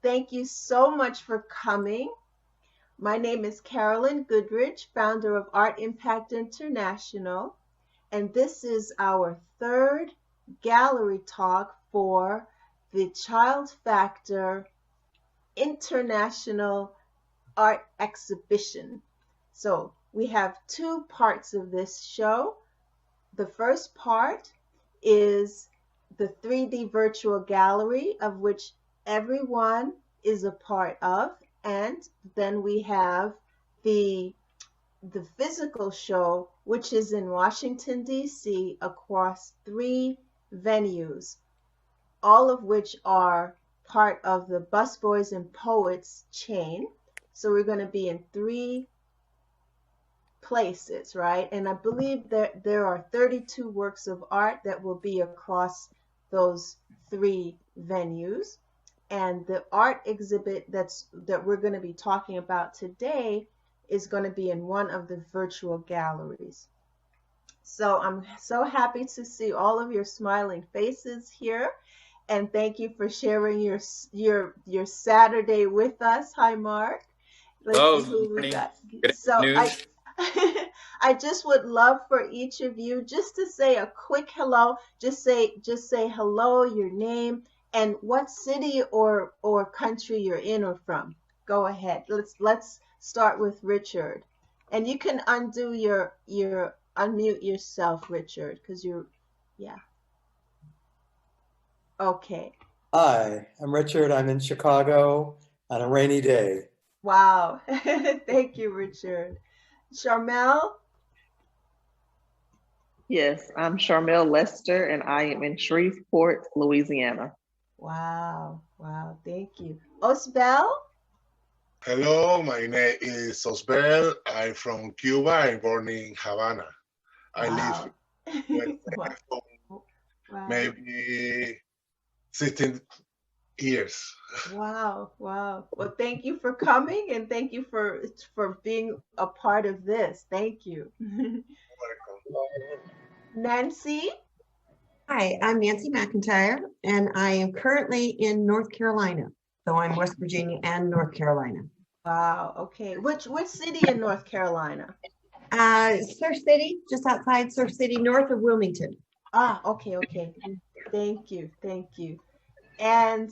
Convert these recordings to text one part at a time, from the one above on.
thank you so much for coming. My name is Carolyn Goodrich, founder of Art Impact International, and this is our third gallery talk for the Child Factor International Art Exhibition. So we have two parts of this show. The first part is the 3D virtual gallery, of which everyone is a part of, and then we have the physical show, which is in Washington, D.C., across 3 venues, all of which are part of the Busboys and Poets chain. So we're going to be in 3 places, right? And I believe that there are 32 works of art that will be across those 3 venues. And the art exhibit that we're going to be talking about today is going to be in one of the virtual galleries. So I'm so happy to see all of your smiling faces here, and thank you for sharing your Saturday with us. Hi, Mark. Let's see who we got. So I just would love for each of you just to say a quick hello. Just say hello, your name, and what city or country you're in or from. Go ahead. Let's start with Richard. And you can unmute yourself, Richard, because yeah. Okay. Hi, I'm Richard. I'm in Chicago on a rainy day. Wow. Thank you, Richard. Charmel? Yes, I'm Charmel Lester, and I am in Shreveport, Louisiana. Wow. Wow. Thank you. Osbel? Hello, my name is Osbel. I'm from Cuba. I'm born in Havana. I live maybe 16 years. Wow. Wow. Well, thank you for coming, and thank you for being a part of this. Thank you. Nancy? Hi, I'm Nancy McIntyre, and I am currently in North Carolina. So I'm West Virginia and North Carolina. Wow. Okay. Which city in North Carolina? Surf City, just outside Surf City, north of Wilmington. Ah, okay. Thank you. And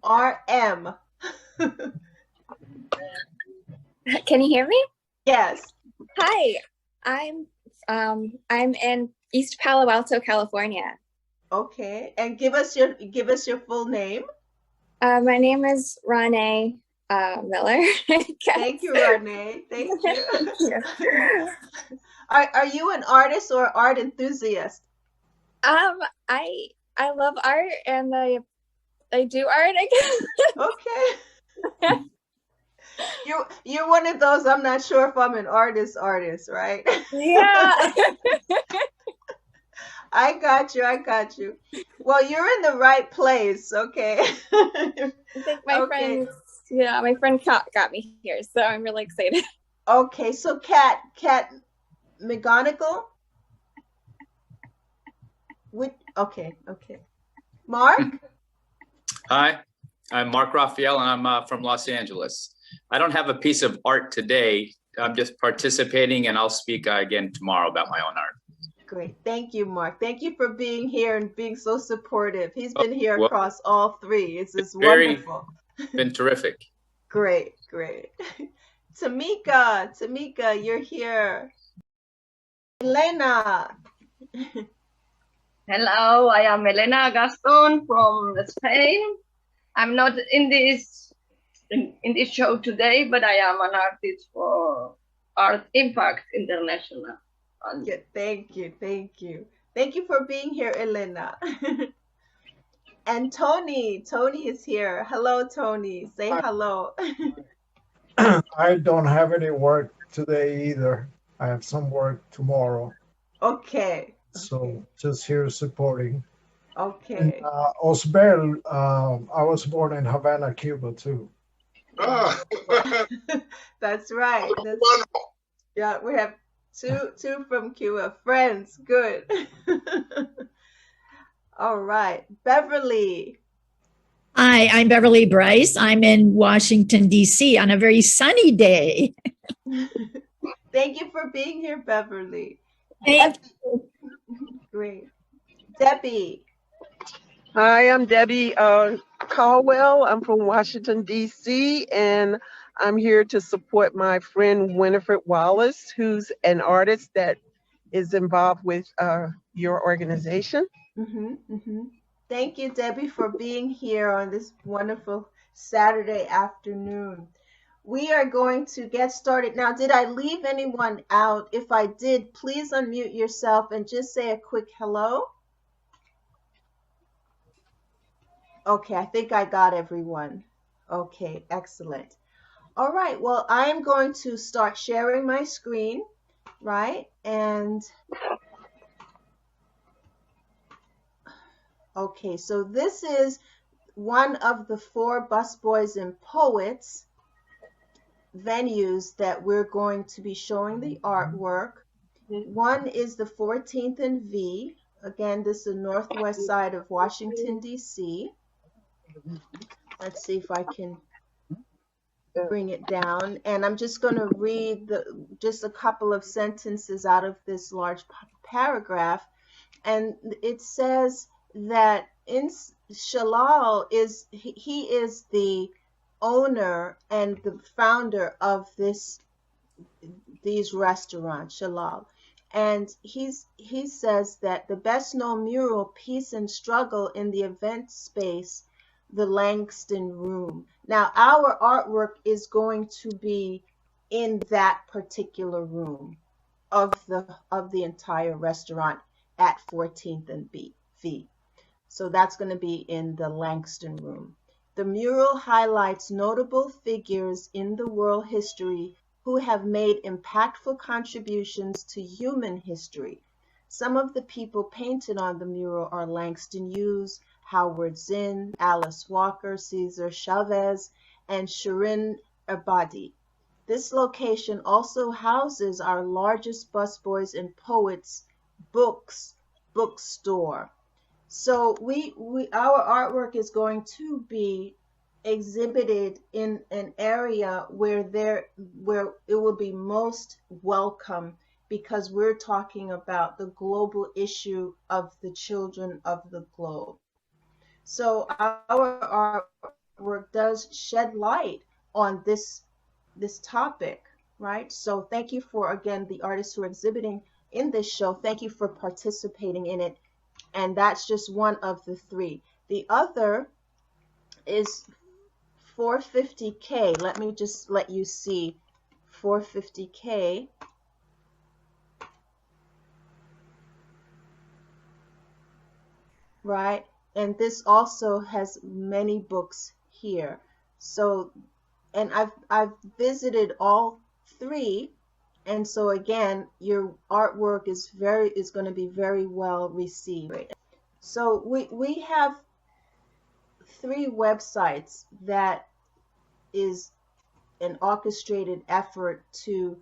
RM. Can you hear me? Yes. Hi, I'm in East Palo Alto, California. Okay, and give us your full name. My name is Renee Miller. Thank you, Renee. Thank you. Thank you. Are you an artist or art enthusiast? I love art, and I do art, I guess. Okay. You're one of those, I'm not sure if I'm an artist, right? Yeah. I got you. Well, you're in the right place, okay? I think my friend got me here, so I'm really excited. Okay, so Kat McGonigal? Okay. Mark? Hi, I'm Mark Raphael, and I'm from Los Angeles. I don't have a piece of art today. I'm just participating, and I'll speak again tomorrow about my own art. Great. Thank you, Mark. Thank you for being here and being so supportive. He's been here across all 3. It's just wonderful. Been terrific. Great. Tamika, you're here. Elena. Hello, I am Elena Gaston from Spain. I'm not in this show today, but I am an artist for Art Impact International. Yeah, thank you. Thank you for being here, Elena. And Tony is here. Hello, Tony. Say hello. I don't have any work today either. I have some work tomorrow. Okay. So just here supporting. Okay. And, Osbel, I was born in Havana, Cuba too. That's right. Yeah, we have two from Cuba. Friends, good. All right. Beverly. Hi, I'm Beverly Bryce. I'm in Washington, D.C. on a very sunny day. Thank you for being here, Beverly. Thank you. Great. Debbie. Hi, I'm Debbie Caldwell. I'm from Washington, D.C., and I'm here to support my friend Winifred Wallace, who's an artist that is involved with your organization. Thank you, Debbie, for being here on this wonderful Saturday afternoon. We are going to get started. Now, did I leave anyone out? If I did, please unmute yourself and just say a quick hello. Okay, I think I got everyone. Okay, excellent. All right, well, I'm going to start sharing my screen, right? And okay, so this is one of the 4 Busboys and Poets venues that we're going to be showing the artwork. One is the 14th and V. Again, this is the northwest side of Washington, D.C. Let's see if I can bring it down. And I'm just going to read just a couple of sentences out of this large paragraph. And it says that Shalal is the owner and the founder of these restaurants, Shalal. And he says that the best known mural, Peace and Struggle, in the event space, the Langston Room. Now, our artwork is going to be in that particular room of the entire restaurant at 14th and V. So that's going to be in the Langston Room. The mural highlights notable figures in the world history who have made impactful contributions to human history. Some of the people painted on the mural are Langston Hughes, Howard Zinn, Alice Walker, Cesar Chavez, and Shirin Ebadi. This location also houses our largest Busboys and Poets bookstore. So our artwork is going to be exhibited in an area where it will be most welcome, because we're talking about the global issue of the children of the globe. So our artwork does shed light on this topic, right? So thank you for, again, the artists who are exhibiting in this show. Thank you for participating in it. And that's just one of the 3. The other is 450K. Let me just let you see 450K. Right? And this also has many books here. So, and I've visited all 3. And so again, your artwork is going to be very well received. So we have 3 websites that is an orchestrated effort to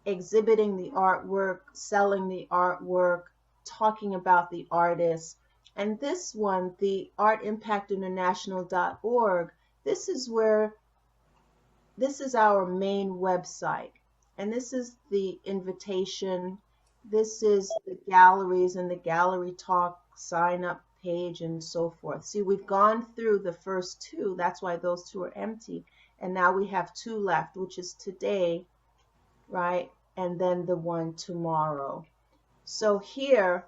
exhibiting the artwork, selling the artwork, talking about the artists. And this one, the artimpactinternational.org, this is our main website. And this is the invitation. This is the galleries and the gallery talk sign up page and so forth. See, we've gone through the first 2. That's why those 2 are empty. And now we have 2 left, which is today, right? And then the one tomorrow. So here,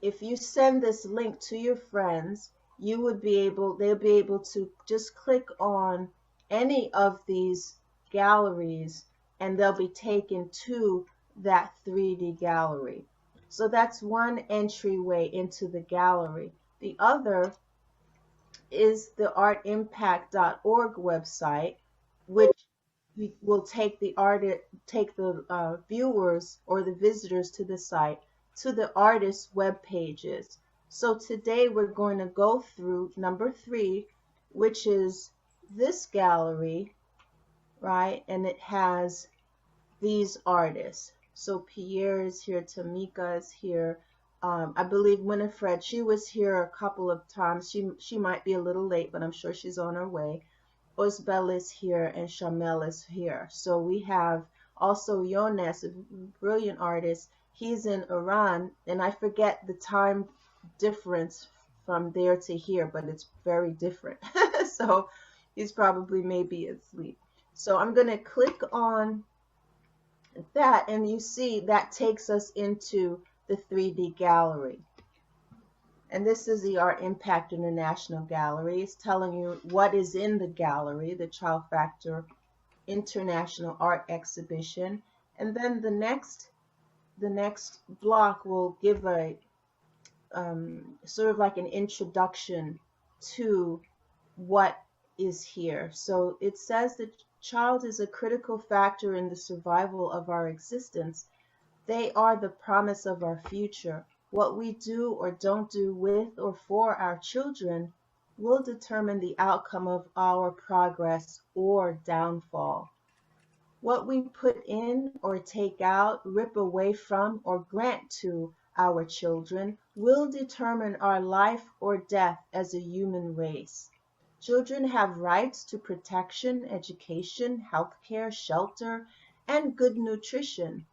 if you send this link to your friends, they'll be able to just click on any of these galleries and they'll be taken to that 3D gallery. So that's one entryway into the gallery. The other is the artimpact.org website, which will take the viewers or the visitors to the site to the artists' web pages. So today we're going to go through number 3, which is this gallery, right? And it has these artists. So Pierre is here, Tamika is here, I believe Winifred, she was here a couple of times. She might be a little late, but I'm sure she's on her way. Osbel is here and Shamel is here. So we have also Yones, a brilliant artist. He's in Iran, and I forget the time difference from there to here, but it's very different. So he's probably maybe asleep. So I'm going to click on that, and you see that takes us into the 3D gallery. And this is the Art Impact International Gallery. It's telling you what is in the gallery, the Child Factor International Art Exhibition. And then the next block will give a sort of like an introduction to what is here. So it says that child is a critical factor in the survival of our existence. They are the promise of our future. What we do or don't do with or for our children will determine the outcome of our progress or downfall. What we put in or take out, rip away from, or grant to our children will determine our life or death as a human race. Children have rights to protection, education, healthcare, shelter, and good nutrition.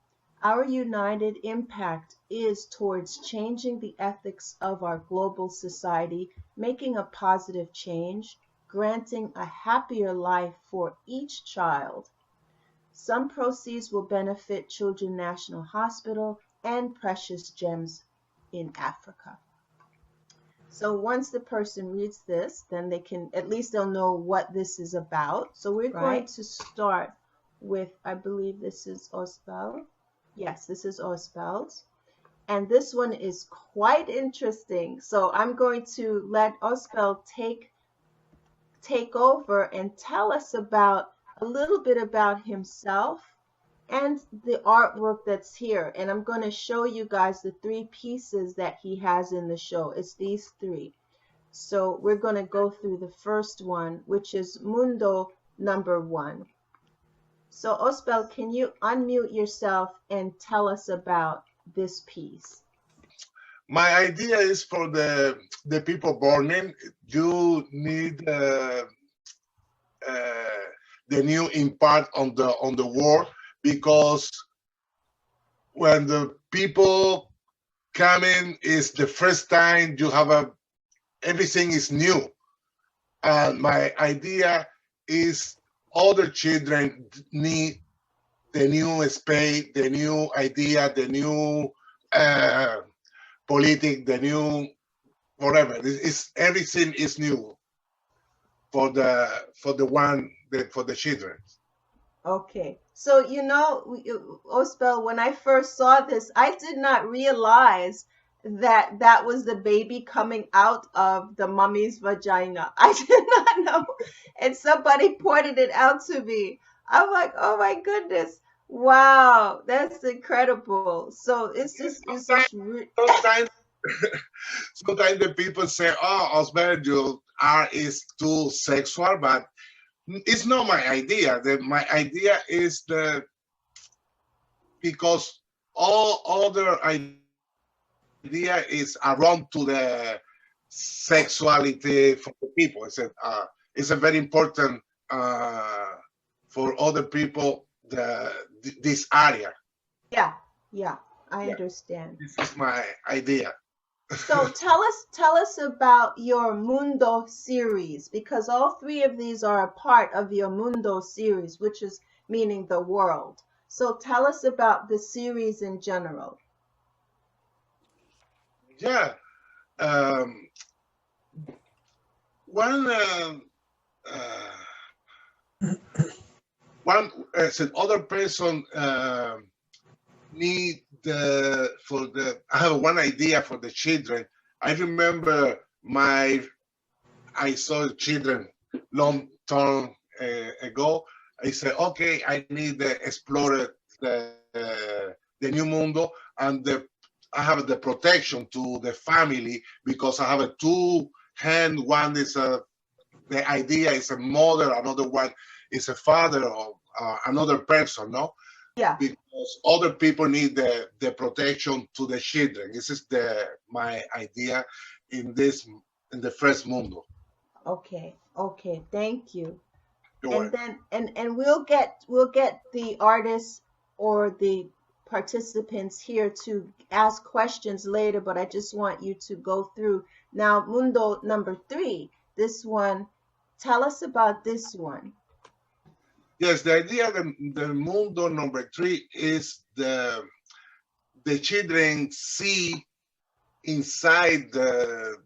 Our united impact is towards changing the ethics of our global society, making a positive change, granting a happier life for each child. Some proceeds will benefit Children's National Hospital and Precious Gems in Africa. So once the person reads this, then they can, at least they'll know what this is about. So we're going to start with, I believe this is Osbel. Yes, this is Osbel's. And this one is quite interesting. So I'm going to let Osbel take over and tell us about a little bit about himself and the artwork that's here. And I'm going to show you guys the 3 pieces that he has in the show. It's these 3. So we're going to go through the first one, which is Mundo #1. So Osbel, can you unmute yourself and tell us about this piece? My idea is for the people born in, you need the new impact on the world, because when the people come in, is the first time you have everything is new. And my idea is other children need the new space, the new idea, the new politic, the new whatever. Everything is new for the children. Okay, so you know, Osbel, when I first saw this, I did not realize that that was the baby coming out of the mummy's vagina. I did not know, and somebody pointed it out to me. I'm like, oh my goodness, wow, that's incredible. So it's just sometimes the people say, oh, Osbel, your art is too sexual, but it's not my idea. My idea is because all other idea is around to the sexuality for the people. It's a very important for other people this area. Yeah, I understand. This is my idea. So tell us about your Mundo series, because all 3 of these are a part of your Mundo series, which is meaning the world. So tell us about the series in general. Yeah. Other person need I have one idea for the children. I remember I saw children long time ago. I said, okay, I need to explore the new mundo, and I have the protection to the family, because I have a 2 hand. One is the idea is a mother, another one is a father, or another person, no? Yeah. Because other people need the protection to the children. This is my idea in the first mundo. Okay. Okay. Thank you. You're And then and we'll get the artists or the participants here to ask questions later, but I just want you to go through now Mundo number 3. This one, tell us about this one. Yes, the idea of the mundo number 3 is the children see inside the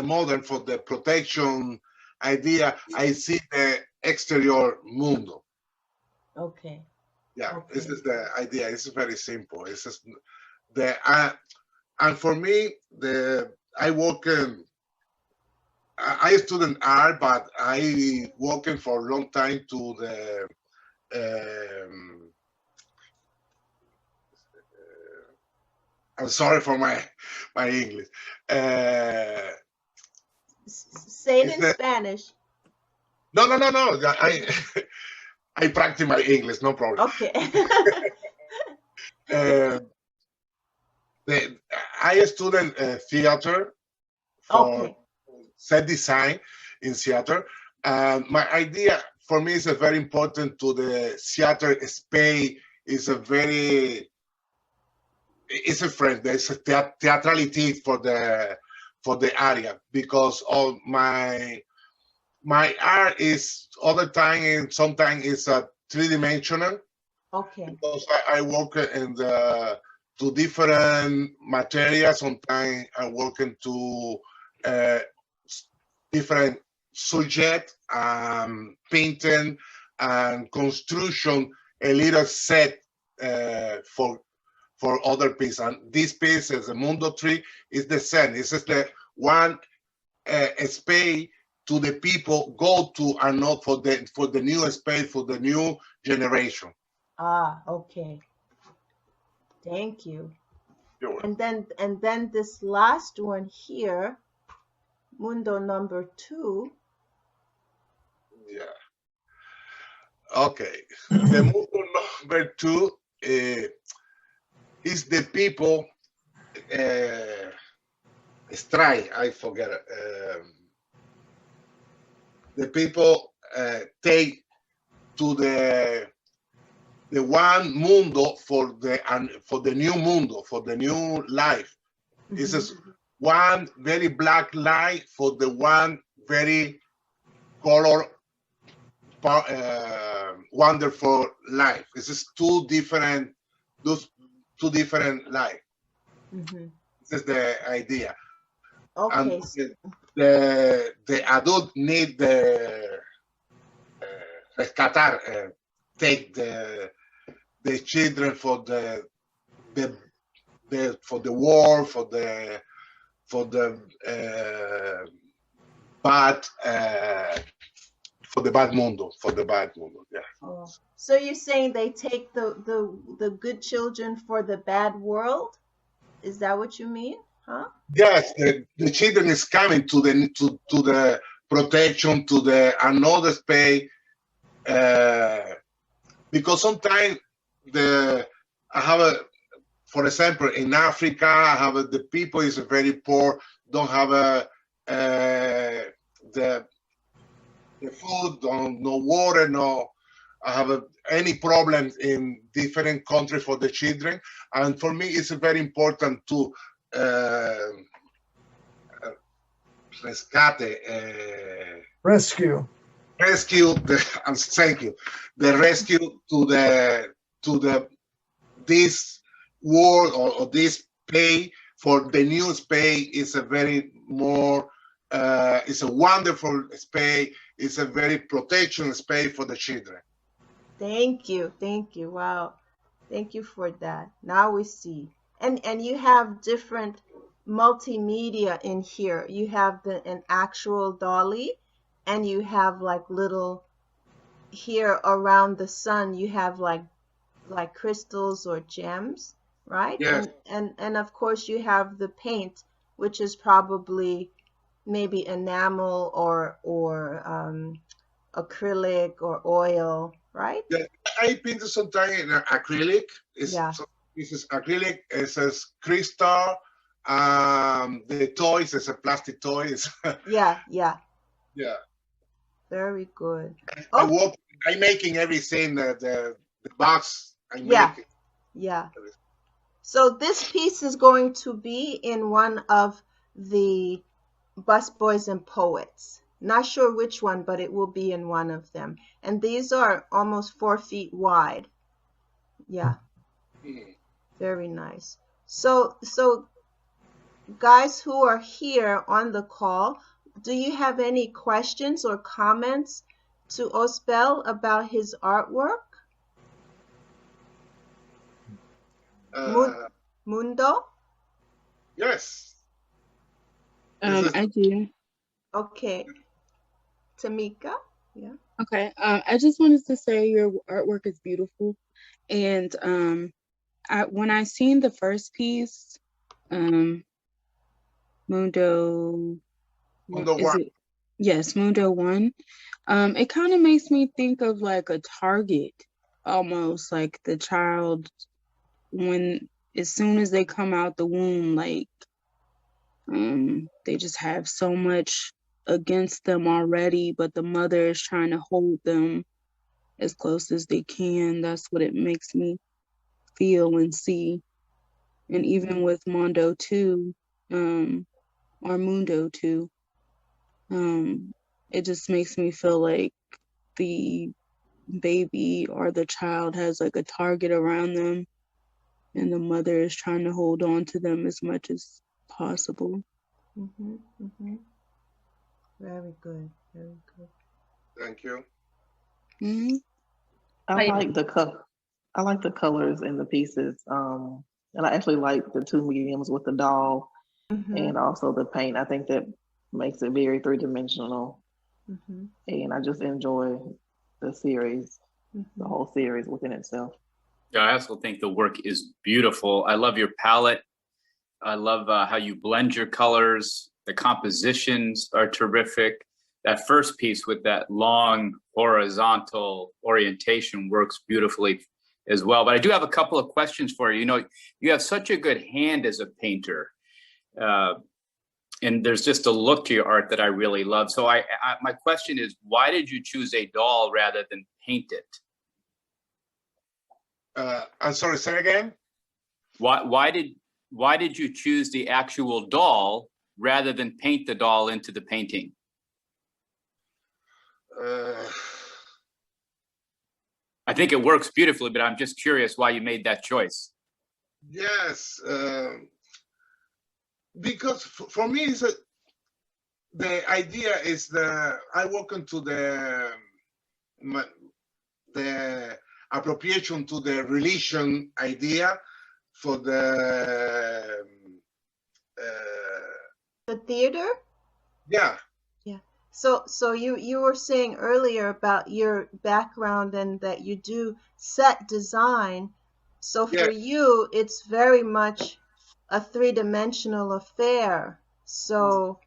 model for the protection idea. I see the exterior mundo. Okay. Yeah, Okay. this is the idea. It's very simple. It's just and for me, I work I student art, but I working for a long time to the I'm sorry for my English. Say it in Spanish. No. I practice my English, no problem. Okay. I student theater for Okay. set design in theater. And my idea for me is very important to the theater space. Is a very, it's a friend. There's a theatrality for the area, because all my art is all the time, and sometimes it's a three-dimensional. Okay. Because I work in to different materials. Sometimes I work into different subject, painting and construction, a little set for other piece. And this piece is the Mundo 3 is the same. This is the one space to the people go to, and not for the new space for the new generation. Ah, okay. Thank you. And then this last one here, Mundo number 2. Yeah. Okay. The Mundo number 2 is the people strike. I forget it. The people take to the one mundo for the new mundo, for the new life. Mm-hmm. This is one very black light for the one very color wonderful life. This is two different life. Mm-hmm. This is the idea. Okay. And the adult need the rescatar, take the children for the war, for the bad mundo, yeah. Oh. So you're saying they take the good children for the bad world? Is that what you mean? Huh? Yes, the children is coming to the protection, to the another space, because sometimes I have for example, in Africa, I have the people is very poor, don't have the food, no water, no. I have any problems in different countries for the children, and for me, it's very important to rescue the rescue to this world or this space for the new space is a very more it's a wonderful space. It's a very protection space for the children. Thank you. Wow, thank you for that. Now we see, and you have different multimedia in here. You have an actual dolly, and you have like little here around the sun. You have like crystals or gems, right? Yes. And of course you have the paint, which is probably maybe enamel or acrylic or oil, right? Yeah. I painted sometimes in acrylic. Yeah. This is acrylic. It says crystal. The toys is a plastic toys. Yeah, yeah. Yeah. Very good. I'm making everything. The box. Yeah. Yeah. So this piece is going to be in one of the Busboys and Poets. Not sure which one, but it will be in one of them. And these are almost 4 feet wide. Yeah. Very nice. So guys who are here on the call, do you have any questions or comments to Ospel about his artwork? Mundo? Yes. I do. Okay. Tamika? Yeah. Okay. I just wanted to say your artwork is beautiful. And when I seen the first piece, Mundo 1. Yes, Mundo 1. It kind of makes me think of like a target, almost like the child as soon as they come out the womb, like they just have so much against them already, but the mother is trying to hold them as close as they can. That's what it makes me feel and see. And even with Mondo 2, or Mundo 2, it just makes me feel like the baby or the child has like a target around them, and the mother is trying to hold on to them as much as possible. Very good. Very good. Thank you. I like the colors in the pieces. And I actually like the 2 mediums with the doll and also the paint. I think that makes it very 3-dimensional. And I just enjoy the series, the whole series within itself. Yeah, I also think the work is beautiful. I love your palette. I love how you blend your colors. The compositions are terrific. That first piece with that long horizontal orientation works beautifully as well. But I do have a couple of questions for you. You know, you have such a good hand as a painter. And there's just a look to your art that I really love. So my question is, why did you choose a doll rather than paint it? I'm sorry, say again? Why did you choose the actual doll rather than paint the doll into the painting? I think it works beautifully, but I'm just curious why you made that choice. Yes, because for me, the idea is I work into the appropriation to the religion idea for the theater? Yeah. Yeah. So you were saying earlier about your background and that you do set design. So for you, it's very much a 3-dimensional affair. So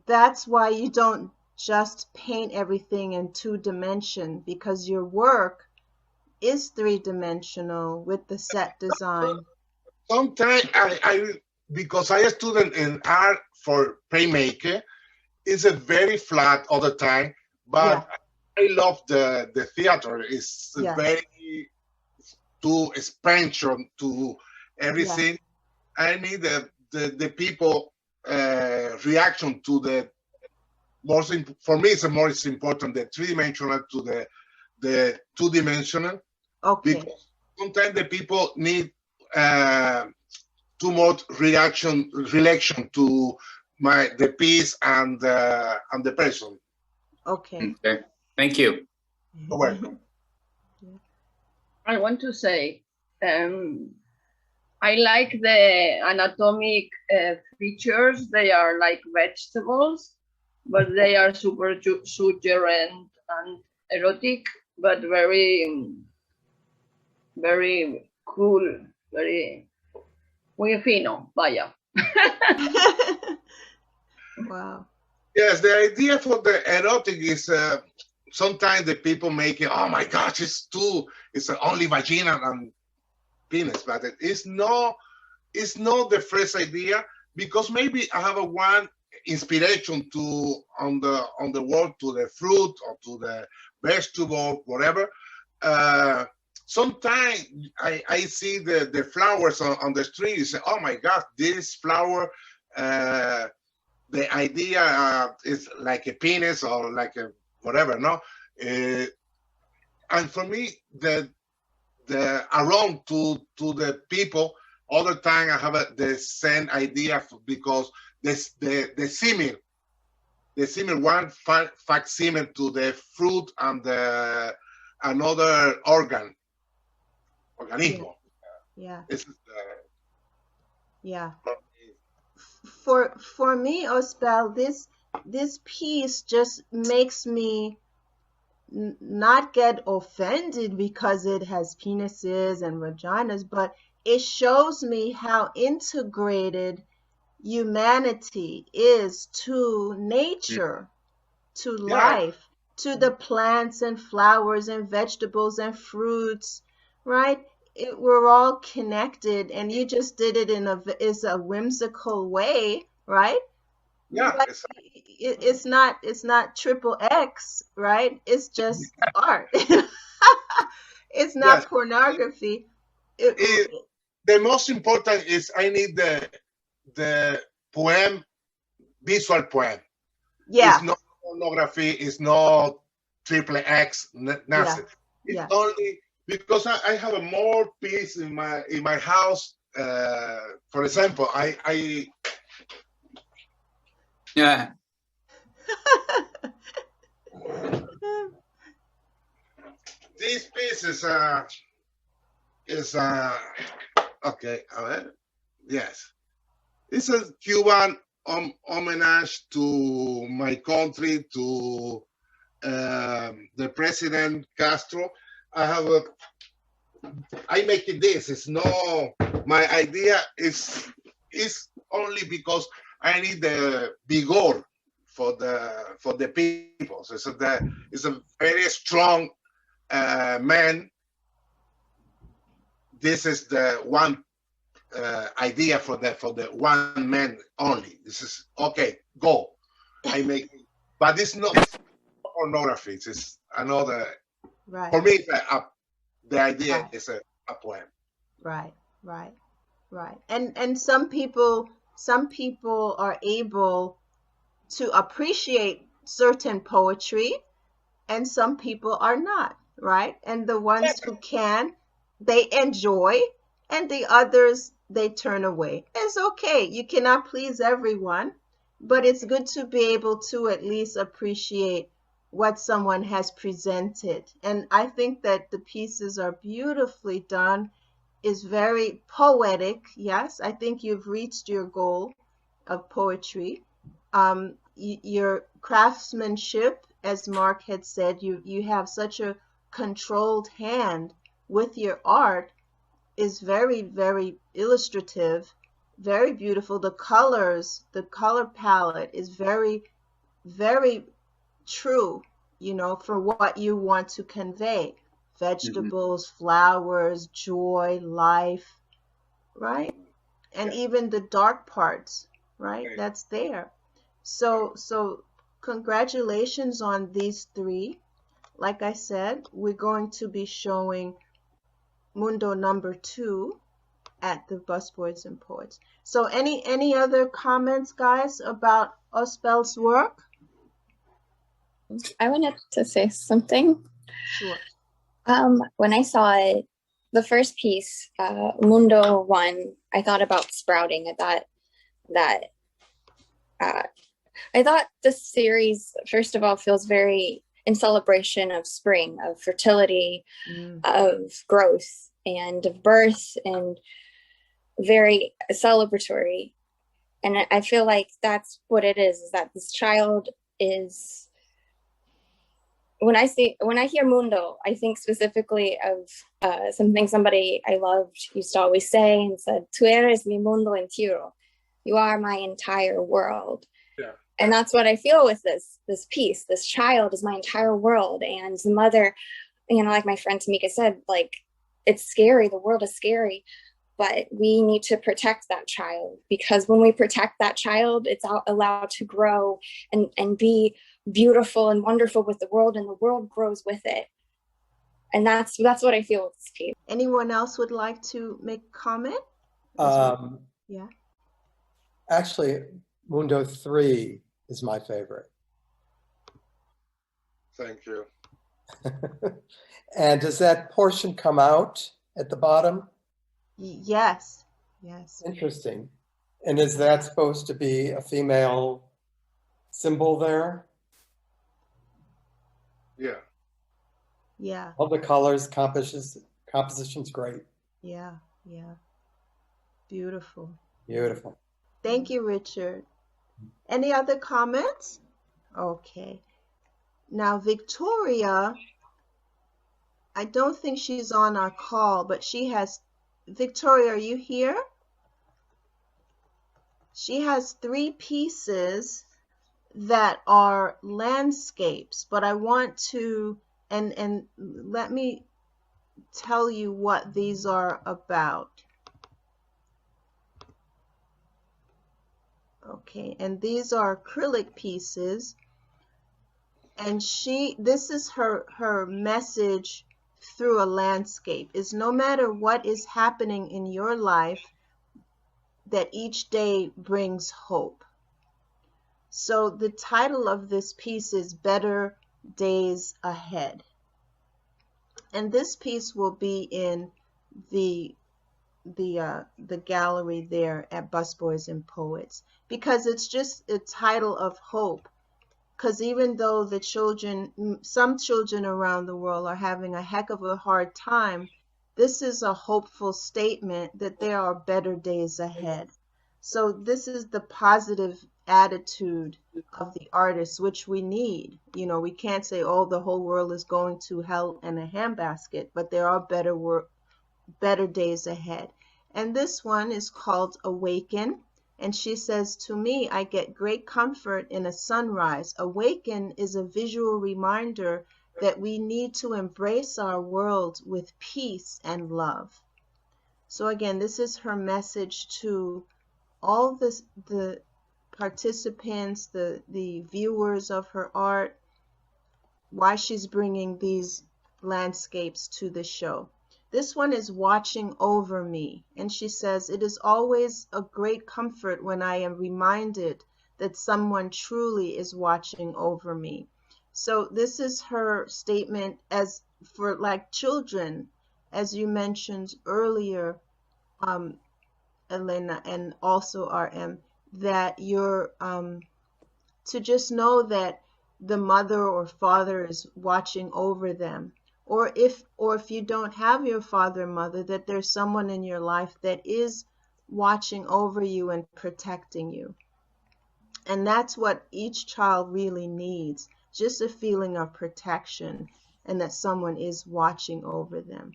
that's why you don't just paint everything in 2 dimension, because your work is 3-dimensional with the set design. Sometimes because I student in art for printmaker, it's a very flat all the time, but I love the theater. It's very to expansion to everything. I need the people reaction to the most. For me, it's the most important the 3-dimensional to the 2-dimensional. Okay. Because sometimes the people need too much relation to the piece and the person. Okay. Okay. Thank you. You're welcome. I want to say, I like the anatomic features. They are like vegetables, but they are super suggerent and erotic, but very, very cool, very muy fino, vaya. Wow. Yes, the idea for the erotic is sometimes the people make it, oh my gosh, it's only vagina and penis, but it's not the first idea, because maybe I have a one inspiration on the world, to the fruit or to the vegetable, whatever. Sometimes I see the flowers on the street and say, oh my God, this flower, the idea is like a penis or like a whatever, no? And for me, the around to the people, all the time I have the same idea, because the semen one facsimile to the fruit and the another organism. Yeah. It's, yeah. For me, Ospel, this piece just makes me not get offended because it has penises and vaginas, but it shows me how integrated humanity is to nature, to life, to the plants and flowers and vegetables and fruits, right? We're all connected, and you just did it in a whimsical way, right? Yeah, but it's not triple X, right? It's just art. It's not pornography. The most important is I need the poem, visual poem. Yeah. It's not pornography. It's not triple X. Nothing. It's only because I have a more piece in my house. For example, I yeah. This piece is okay. Yes, it's a Cuban homage to my country, to the President Castro. I make it this. It's no, my idea is only because I need the vigor for the people. So it's a very strong man. This is the one idea for the one man only. This is okay. Go. I make, but it's not pornography. It's another. Right. For me, the idea is a poem. Right. And some people are able to appreciate certain poetry, and some people are not, right? And the ones who can, they enjoy, and the others, they turn away. It's okay. You cannot please everyone, but it's good to be able to at least appreciate what someone has presented. And I think that the pieces are beautifully done, is very poetic. Yes, I think you've reached your goal of poetry. Your craftsmanship, as Mark had said, you have such a controlled hand with your art, is very, very illustrative, very beautiful. The colors, the color palette is very, very true, for what you want to convey. Vegetables, flowers, joy, life, right? And even the dark parts, right? That's there. So congratulations on these three. Like I said, we're going to be showing Mundo #2 at the Busboys and Poets. So any other comments, guys, about Ospel's work? I wanted to say something. Sure. When I saw it, the first piece, Mundo 1, I thought about sprouting. I thought this series, first of all, feels very in celebration of spring, of fertility, of growth, and of birth, and very celebratory. And I feel like that's what it is that this child is. When I hear Mundo, I think specifically of something somebody I loved used to always say, and said, "Tú eres mi mundo entero." You are my entire world. Yeah. And that's what I feel with this piece. This child is my entire world, and the mother, like my friend Tamika said, like, it's scary, the world is scary, but we need to protect that child, because when we protect that child, it's allowed to grow and be beautiful and wonderful with the world, and the world grows with it. And that's what I feel with this piece. Anyone else would like to make a comment? Yeah. Actually, No.3 is my favorite. Thank you. And does that portion come out at the bottom? Yes. Yes. Interesting. And is that supposed to be a female symbol there? Yeah. Yeah. All the colors, composition's great. Yeah. Yeah. Beautiful. Beautiful. Thank you, Richard. Any other comments? Okay. Now, Victoria, I don't think she's on our call, but Victoria, are you here? She has 3 pieces that are landscapes, but I want to, and let me tell you what these are about. Okay, and these are acrylic pieces, and this is her message through a landscape, is no matter what is happening in your life, that each day brings hope. So the title of this piece is Better Days Ahead. And this piece will be in the gallery there at Busboys and Poets, because it's just a title of hope. Because even though some children around the world are having a heck of a hard time, this is a hopeful statement that there are better days ahead. So this is the positive attitude of the artist, which we need. We can't say, oh, the whole world is going to hell in a handbasket, but there are better days ahead. And this one is called Awaken. And she says, to me, I get great comfort in a sunrise. Awaken is a visual reminder that we need to embrace our world with peace and love. So again, this is her message to all the participants, the viewers of her art, why she's bringing these landscapes to the show. This one is Watching Over Me, and she says, it is always a great comfort when I am reminded that someone truly is watching over me. So this is her statement as for like children, as you mentioned earlier, Elena, and also RM, that you're to just know that the mother or father is watching over them. Or if you don't have your father or mother, that there's someone in your life that is watching over you and protecting you. And that's what each child really needs, just a feeling of protection and that someone is watching over them.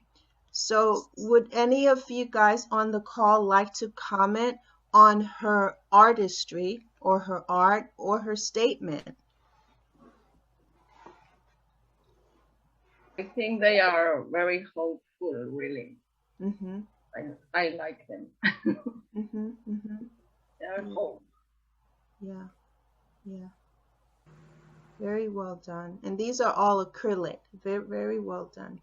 So would any of you guys on the call like to comment on her artistry or her art or her statement? I think they are very hopeful, really. Mm-hmm. I like them. Mm-hmm. Mm-hmm. They are hope. Yeah. Yeah. Very well done. And these are all acrylic. Very, very well done.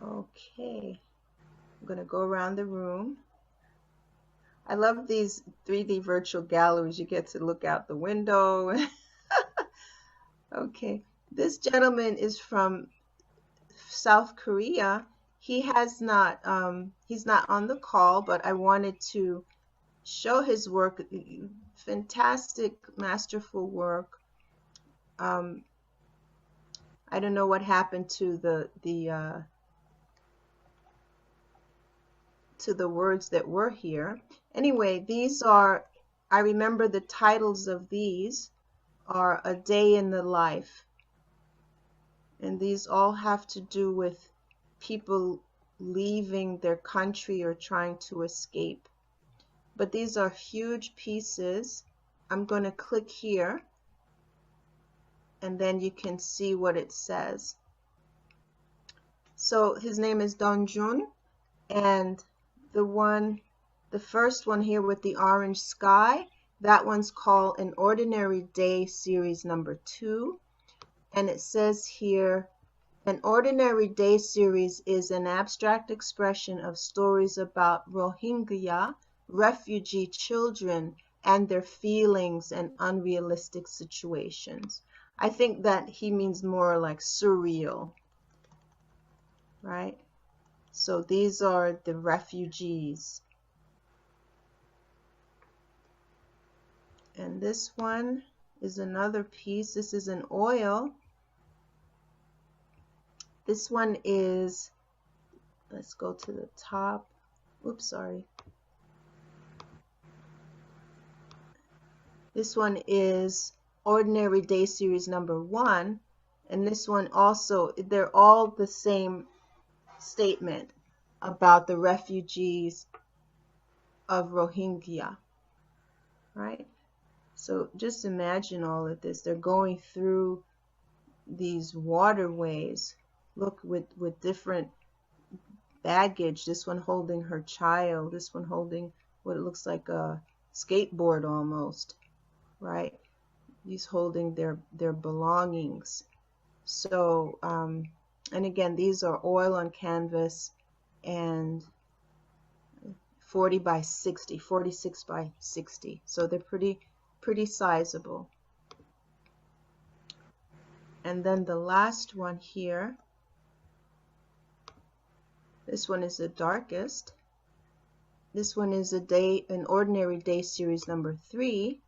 Okay. I'm going to go around the room. I love these 3D virtual galleries. You get to look out the window. Okay. This gentleman is from South Korea. He has not, he's not on the call, but I wanted to show his work. Fantastic, masterful work. I don't know what happened to the words that were here. Anyway, these are, I remember the titles of these are A Day in the Life. And these all have to do with people leaving their country or trying to escape. But these are huge pieces. I'm going to click here, and then you can see what it says. So his name is Donjun, and the first one here with the orange sky, that one's called An Ordinary Day Series number 2. And it says here, An Ordinary Day series is an abstract expression of stories about Rohingya refugee children and their feelings and unrealistic situations. I think that he means more like surreal, right? So these are the refugees. And this one is another piece. This is an oil. This one is, let's go to the top. Oops, sorry. This one is Ordinary Day Series number 1. And this one also, they're all the same statement about the refugees of Rohingya, right? So just imagine all of this. They're going through these waterways, look, with different baggage. This one holding her child, this one holding what it looks like a skateboard almost, right? He's holding their belongings. So and again, these are oil on canvas and 40 by 60, 46 by 60. So they're pretty sizable. And then the last one here, this one is the darkest. This one is an Ordinary Day Series number 3.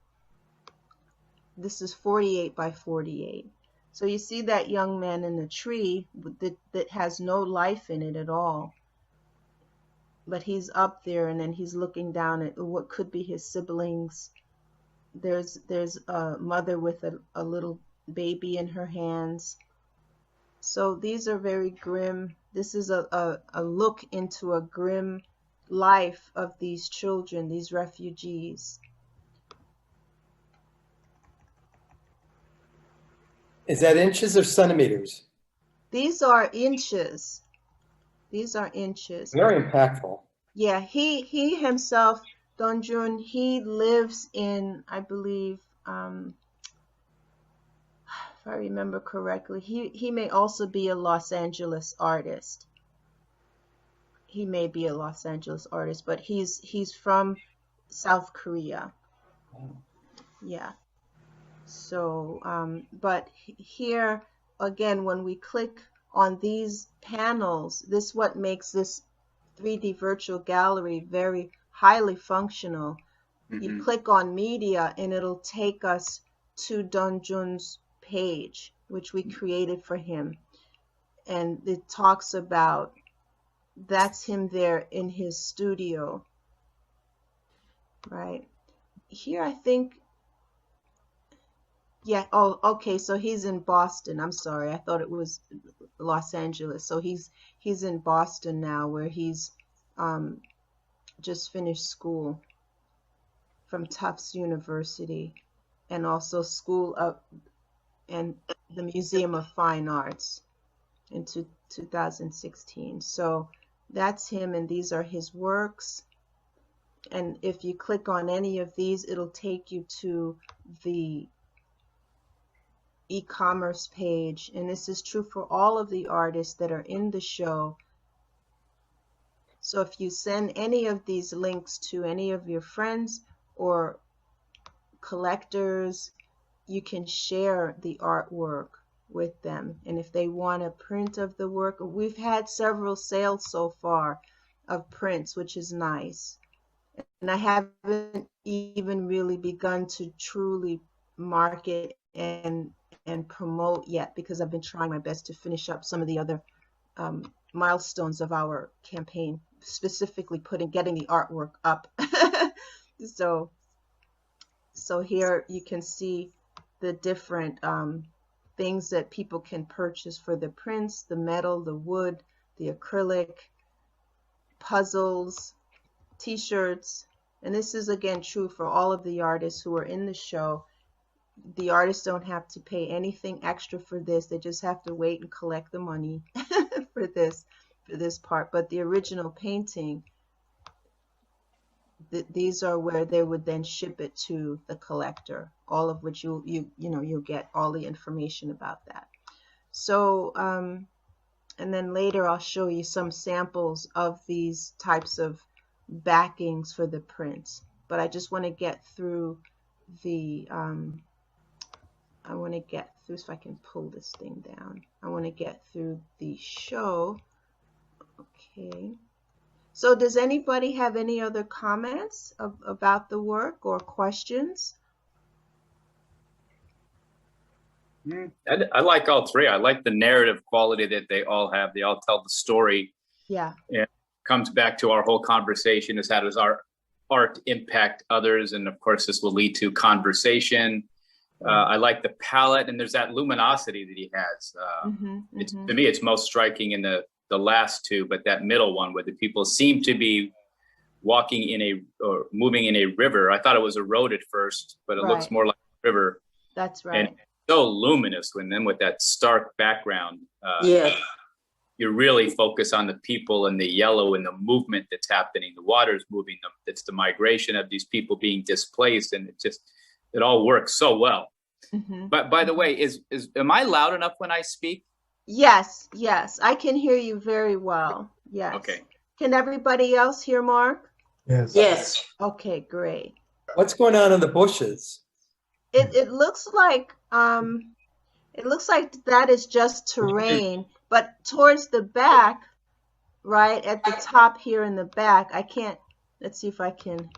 This is 48 by 48. So you see that young man in the tree that has no life in it at all. But he's up there, and then he's looking down at what could be his siblings. There's a mother with a little baby in her hands. So these are very grim. This is a look into a grim life of these children, these refugees. Is that inches or centimeters? These are inches. These are inches. Very impactful. Yeah, he himself, Donjun, he lives in, I believe, if I remember correctly, he may also be a Los Angeles artist. He may be a Los Angeles artist, but he's from South Korea. Yeah. So, but here again, when we click on these panels, this is what makes this 3D virtual gallery very highly functional. You click on media and it'll take us to Donjun's page, which we created for him. And it talks about, that's him there in his studio, right? Here, I think, yeah, oh, okay, so he's in Boston. I'm sorry, I thought it was Los Angeles. So he's in Boston now, where he's just finished school from Tufts University, and also school of and the Museum of Fine Arts in 2016. So that's him, and these are his works. And if you click on any of these, it'll take you to the e-commerce page, and this is true for all of the artists that are in the show. So if you send any of these links to any of your friends or collectors, you can share the artwork with them. And if they want a print of the work, we've had several sales so far of prints, which is nice. And I haven't even really begun to truly market and promote yet, because I've been trying my best to finish up some of the other milestones of our campaign, specifically getting the artwork up. So here you can see the different things that people can purchase for the prints, the metal, the wood, the acrylic, puzzles, t-shirts, and this is again true for all of the artists who are in the show. The artists don't have to pay anything extra for this. They just have to wait and collect the money for this part. But the original painting, these are where they would then ship it to the collector, all of which you'll get all the information about that. So and then later I'll show you some samples of these types of backings for the prints. But I just want to get through the I want to get through, if I can pull this thing down, I want to get through the show. Okay. So does anybody have any other comments about the work or questions? I like all three. I like the narrative quality that they all have. They all tell the story. Yeah. It comes back to our whole conversation is how does our art impact others? And of course, this will lead to conversation. I like the palette, and there's that luminosity that he has. To me, it's most striking in the last two, but that middle one where the people seem to be walking or moving in a river. I thought it was a road at first, but it looks more like a river. That's right. And so luminous with that stark background. You really focus on the people and the yellow and the movement that's happening. The water's moving them. It's the migration of these people being displaced, and it all works so well. But by the way, am I loud enough when I speak? Yes, I can hear you very well. Yes. Okay. Can everybody else hear Mark? Yes. Okay, great. What's going on in the bushes? It looks like that is just terrain, but towards the back, right at the top here in the back, let's see if I can.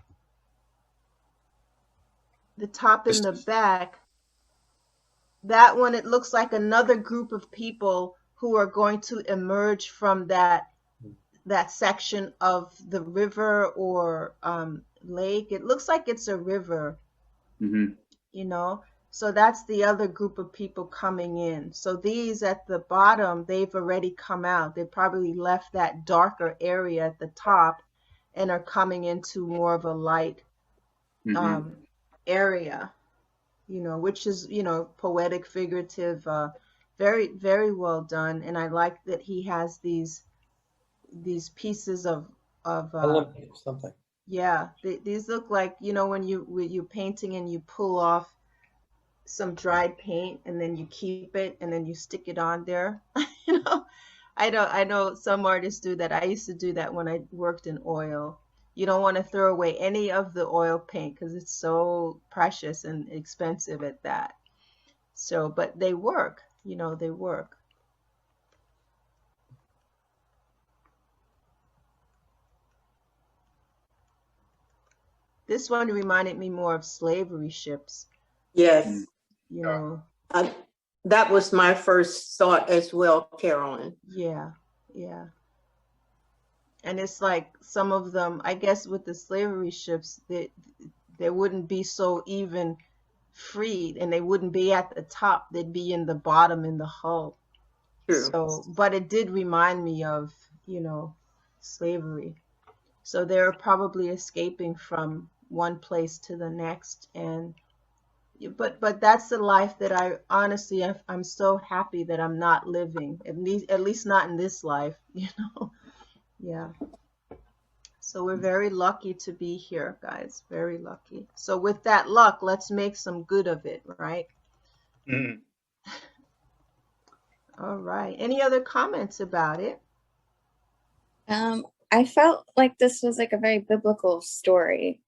The top in the back, that one, it looks like another group of people who are going to emerge from that section of the river or lake. It looks like it's a river, so that's the other group of people coming in. So these at the bottom, they've already come out. They probably left that darker area at the top and are coming into more of a light area, which is, poetic, figurative, very, very well done. And I like that he has these pieces of something. Yeah, these look like, when you're painting and you pull off some dried paint and then you keep it and then you stick it on there. I know some artists do that. I used to do that when I worked in oil. You don't want to throw away any of the oil paint because it's so precious and expensive at that. So, but they work, they work. This one reminded me more of slavery ships. Yes. That was my first thought as well, Carolyn. Yeah. And it's like some of them, I guess with the slavery ships, they wouldn't be so even freed and they wouldn't be at the top. They'd be in the bottom in the hull. True. So, but it did remind me of, slavery. So they're probably escaping from one place to the next. But that's the life that I'm so happy that I'm not living, at least not in this life, Yeah. So we're very lucky to be here, guys. Very lucky. So with that luck, let's make some good of it, right? All right. Any other comments about it? I felt like this was like a very biblical story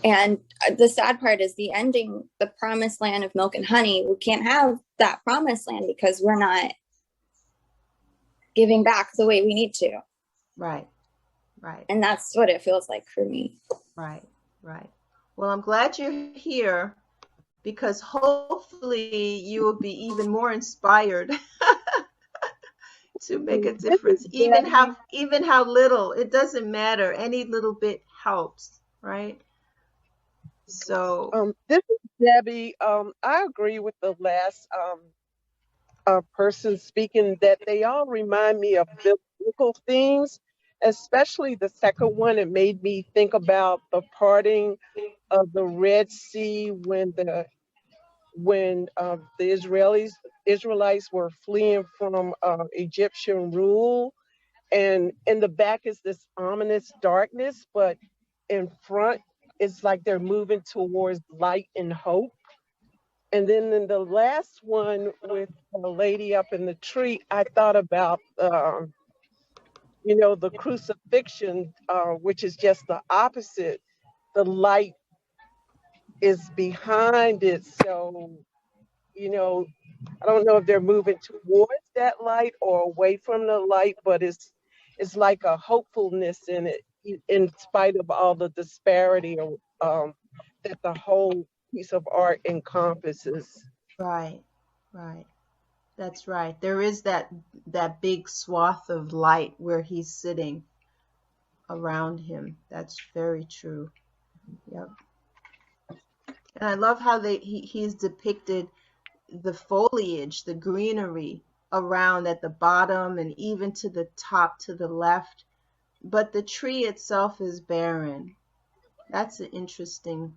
and the sad part is the ending, the promised land of milk and honey. We can't have that promised land because we're not giving back the way we need to. Right. And that's what it feels like for me. Right. Well, I'm glad you're here because hopefully you will be even more inspired to make a difference. Even how little, it doesn't matter. Any little bit helps, right? So this is Debbie. I agree with the last person speaking that they all remind me of biblical themes, especially the second one. It made me think about the parting of the Red Sea when the Israelites were fleeing from Egyptian rule, and in the back is this ominous darkness, but in front it's like they're moving towards light and hope. And then in the last one with the lady up in the tree, I thought about the crucifixion, which is just the opposite. The light is behind it, so I don't know if they're moving towards that light or away from the light, but it's like a hopefulness in it, in spite of all the disparity that the whole piece of art encompasses. Right, right. That's right. There is that big swath of light where he's sitting around him. That's very true. Yep. And I love how he's depicted the foliage, the greenery around at the bottom and even to the top to the left, but the tree itself is barren. That's an interesting.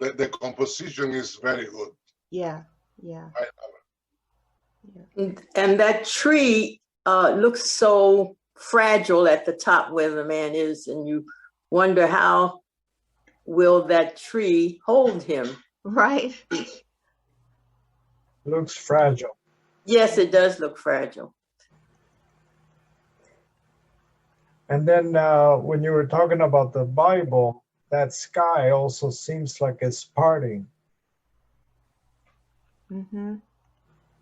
The composition is very good. Yeah, yeah. And that tree looks so fragile at the top where the man is, and you wonder how will that tree hold him? Right. Looks fragile. Yes, it does look fragile. And then when you were talking about the Bible, that sky also seems like it's parting. Mm-hmm.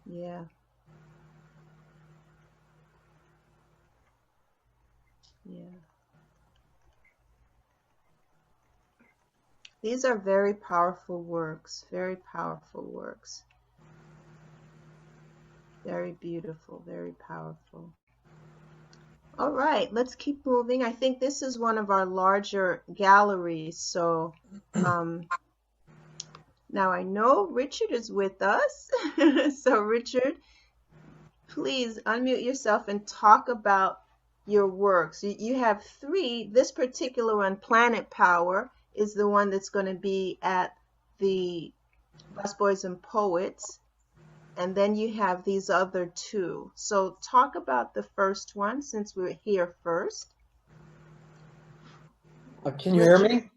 Yeah. Yeah. These are very powerful works, very powerful works. Very beautiful, very powerful. All right, let's keep moving. I think this is one of our larger galleries. So now I know Richard is with us. So Richard, please unmute yourself and talk about your works. You have three. This particular one, Planet Power, is the one that's going to be at the Busboys and Poets. And then you have these other two. So talk about the first one since we're here first. Can you hear me?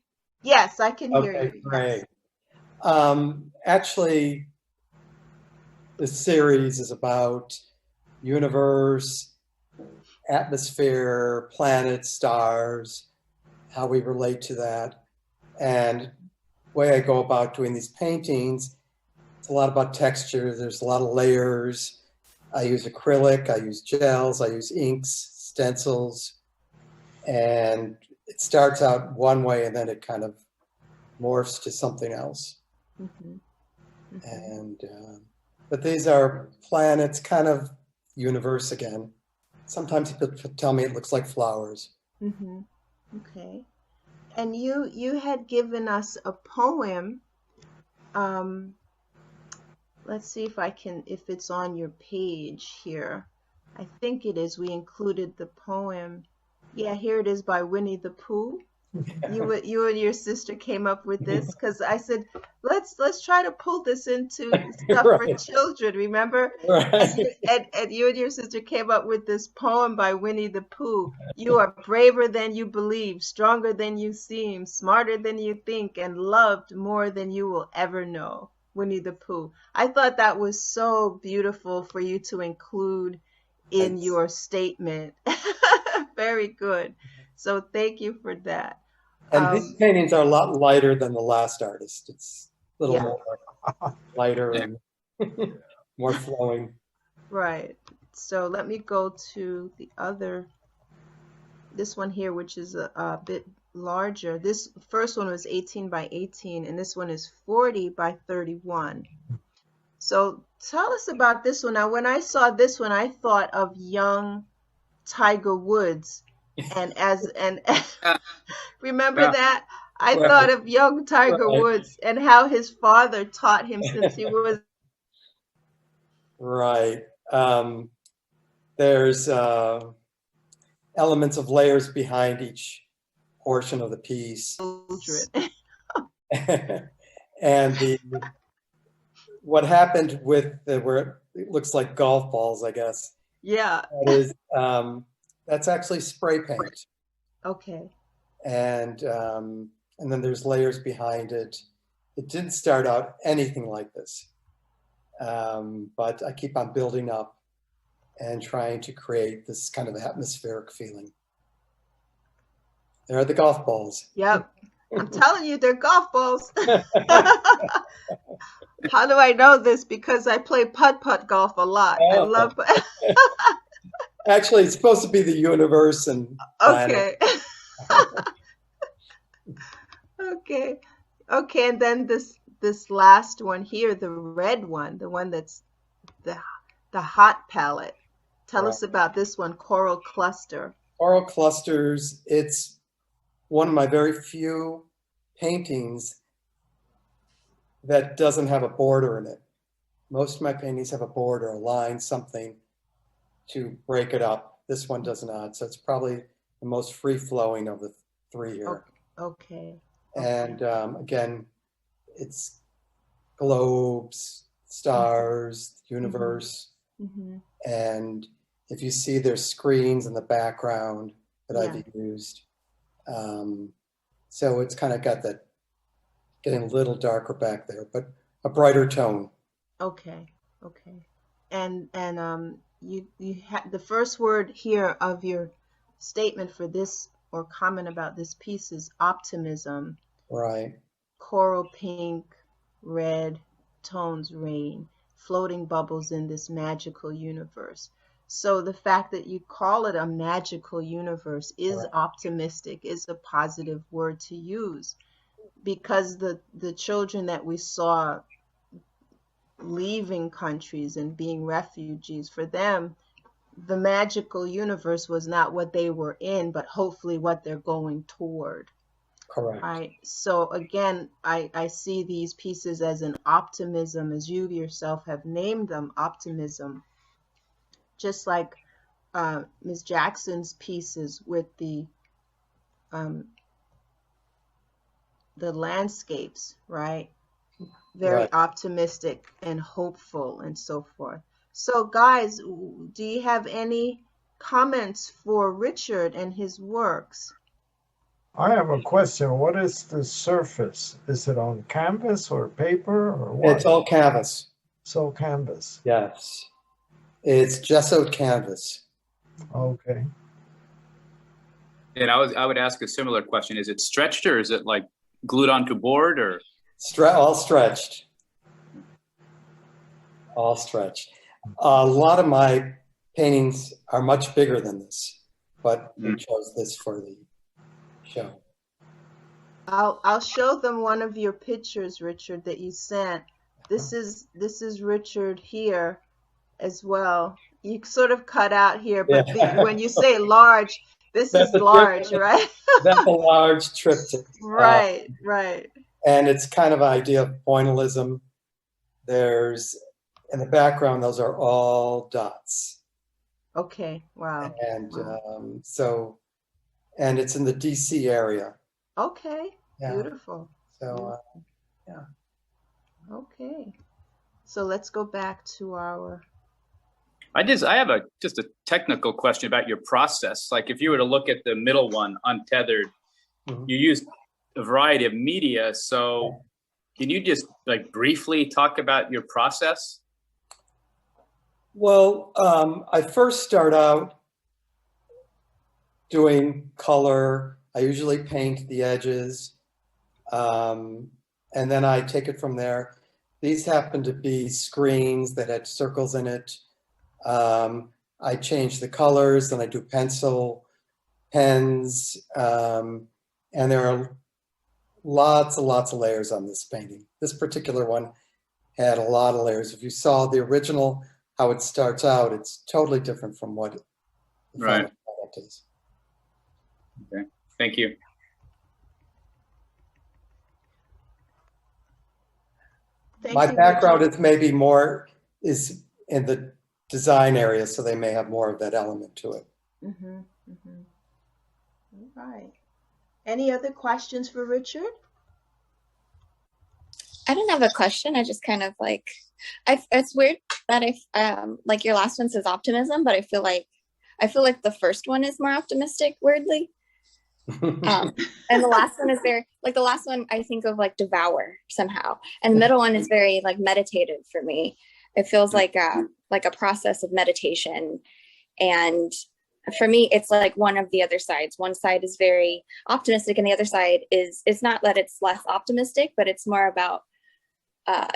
Yes, I can hear you. Okay, great. Yes. Actually, the series is about universe, atmosphere, planets, stars, how we relate to that. And the way I go about doing these paintings, it's a lot about texture. There's a lot of layers. I use acrylic, I use gels, I use inks, stencils, and it starts out one way and then it kind of morphs to something else. Mm-hmm. Mm-hmm. And but these are planets, kind of universe again. Sometimes people tell me it looks like flowers. Mm-hmm. Okay. And you had given us a poem. Let's see if it's on your page here. I think it is. We included the poem. Yeah, here it is by Winnie the Pooh. You and your sister came up with this because I said, let's try to pull this into stuff Right. for children, remember? Right. And you and your sister came up with this poem by Winnie the Pooh. You are braver than you believe, stronger than you seem, smarter than you think, and loved more than you will ever know. Winnie the Pooh. I thought that was so beautiful for you to include in Thanks. your statement. Very good. So thank you for that. And these paintings are a lot lighter than the last artist. It's a little more lighter and more flowing. Right. So let me go to this one here, which is a bit larger. This first one was 18 by 18, and this one is 40 by 31. So tell us about this one. Now, when I saw this one, I thought of young Tiger Woods. And remember that? I thought of young Tiger Woods and how his father taught him since he was. Right. There's elements of layers behind each portion of the piece. And what happened with where it looks like golf balls, I guess. Yeah. That's actually spray paint. Okay. And then there's layers behind it. It didn't start out anything like this, but I keep on building up and trying to create this kind of atmospheric feeling. There are the golf balls. Yep. I'm telling you, they're golf balls. How do I know this? Because I play putt-putt golf a lot. I love Actually, it's supposed to be the universe and planet. Okay. Okay, and then this last one here, the red one, the one that's the hot palette. Tell us about this one, Coral Cluster. Coral Clusters, it's one of my very few paintings that doesn't have a border in it. Most of my paintings have a border, a line, something to break it up. This one does not, so it's probably the most free-flowing of the three here. Okay. And again, it's globes, stars, universe, and if you see there's screens in the background that I've used. So it's kind of got that getting a little darker back there, but a brighter tone. Okay. Okay. And you had the first word here of your statement for this or comment about this piece is optimism. Right. Coral pink, red, tones rain, floating bubbles in this magical universe. So the fact that you call it a magical universe is optimistic, is a positive word to use, because the children that we saw leaving countries and being refugees, for them, the magical universe was not what they were in, but hopefully what they're going toward. Correct. Right. So again, I see these pieces as an optimism, as you yourself have named them, optimism. Just like Ms. Jackson's pieces with the landscapes, right? Very optimistic and hopeful and so forth. So guys, do you have any comments for Richard and his works? I have a question. What is the surface? Is it on canvas or paper or what? It's all canvas. It's all canvas. Yes. It's gessoed canvas. Okay. And I would ask a similar question. Is it stretched or is it like glued onto board or? All stretched. All stretched. A lot of my paintings are much bigger than this, but we chose this for the show. I'll show them one of your pictures, Richard, that you sent. This is Richard here as well. You sort of cut out here, but when you say large, this is large, right? That's a large triptych. Right, right. And it's kind of an idea of pointillism. There's, in the background, those are all dots. Okay, wow. And and it's in the DC area. Okay, beautiful. So, Okay. So let's go back to our... I have just a technical question about your process. Like if you were to look at the middle one, Untethered, you used a variety of media. So can you just like briefly talk about your process? Well, I first start out doing color. I usually paint the edges, and then I take it from there. These happen to be screens that had circles in it. I change the colors, then I do pencil, pens, and there are lots and lots of layers on this painting. This particular one had a lot of layers. If you saw the original, how it starts out, it's totally different from what the final product is. Okay, thank you. My background is maybe more is in the design area, so they may have more of that element to it. All right. Any other questions for Richard? I don't have a question. I just kind of like, it's weird that if like your last one says optimism, but I feel like the first one is more optimistic, weirdly. And the last one is very like, the last one I think of like devour somehow, and the middle one is very like meditative for me. It feels like a process of meditation, and for me it's like one of the other sides. One side is very optimistic and the other side is, it's not that it's less optimistic, but it's more about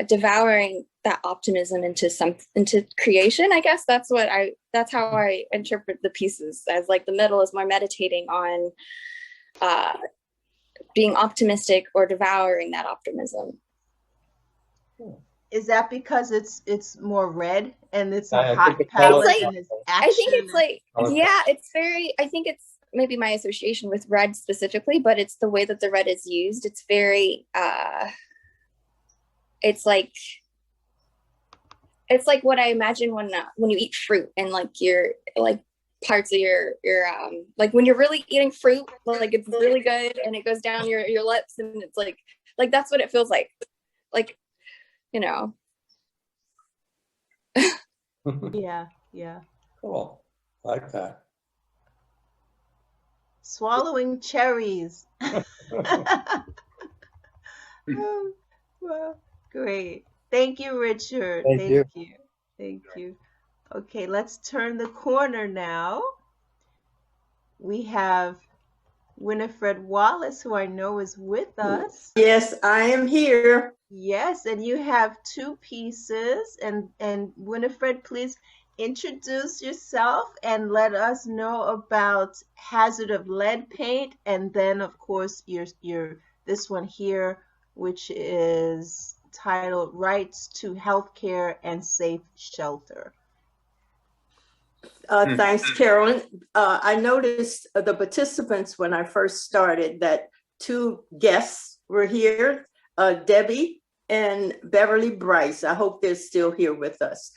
devouring that optimism into creation. I guess that's how I interpret the pieces, as like the middle is more meditating on being optimistic or devouring that optimism. Is that because it's more red and it's a hot palette and it's action? I think it's like, yeah, it's very, I think it's maybe my association with red specifically, but it's the way that the red is used. It's very it's like what I imagine when you eat fruit and like your like parts of your like when you're really eating fruit, like it's really good and it goes down your lips, and it's like that's what it feels like, you know. Yeah. Cool. I like that. Swallowing cherries. Well, great. Thank you, Richard. Thank you. Okay, let's turn the corner now. We have Winifred Wallace, who I know is with us. Yes, I am here. Yes, and you have two pieces. And Winifred, please introduce yourself and let us know about Hazard of Lead Paint, and then of course your this one here, which is titled Rights to Healthcare and Safe Shelter. Thanks, Carolyn. I noticed the participants when I first started that two guests were here, Debbie and Beverly Bryce. I hope they're still here with us.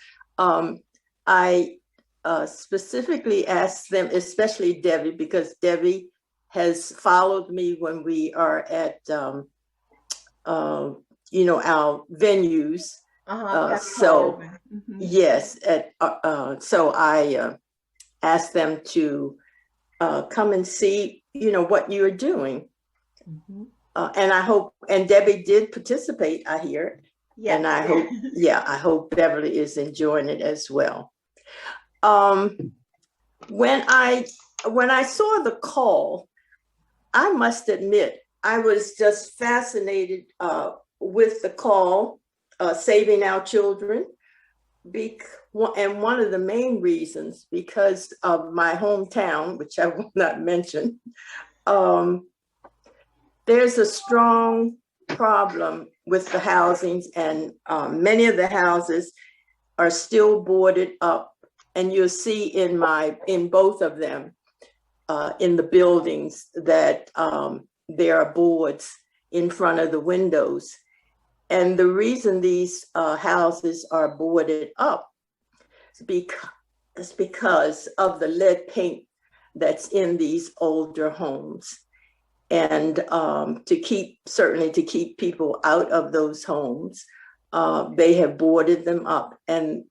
I specifically asked them, especially Debbie, because Debbie has followed me when we are at, our venues. Yes, so I asked them to come and see, what you're doing. And I hope, and Debbie did participate, I hear. Yes. And I hope, I hope Beverly is enjoying it as well. When I saw the call, I must admit, I was just fascinated with the call, Saving Our Children. And one of the main reasons, because of my hometown, which I will not mention, there's a strong problem with the housings, and many of the houses are still boarded up. And you'll see in both of them, in the buildings, that there are boards in front of the windows. And the reason these houses are boarded up is because of the lead paint that's in these older homes. And to keep people out of those homes, they have boarded them up. And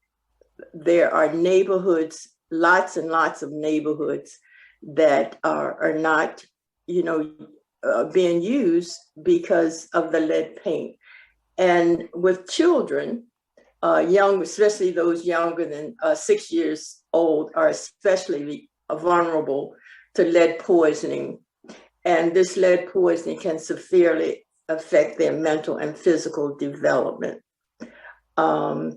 there are neighborhoods, lots and lots of neighborhoods that are not, being used because of the lead paint. And with children, young, especially those younger than 6 years old, are especially vulnerable to lead poisoning. And this lead poisoning can severely affect their mental and physical development. The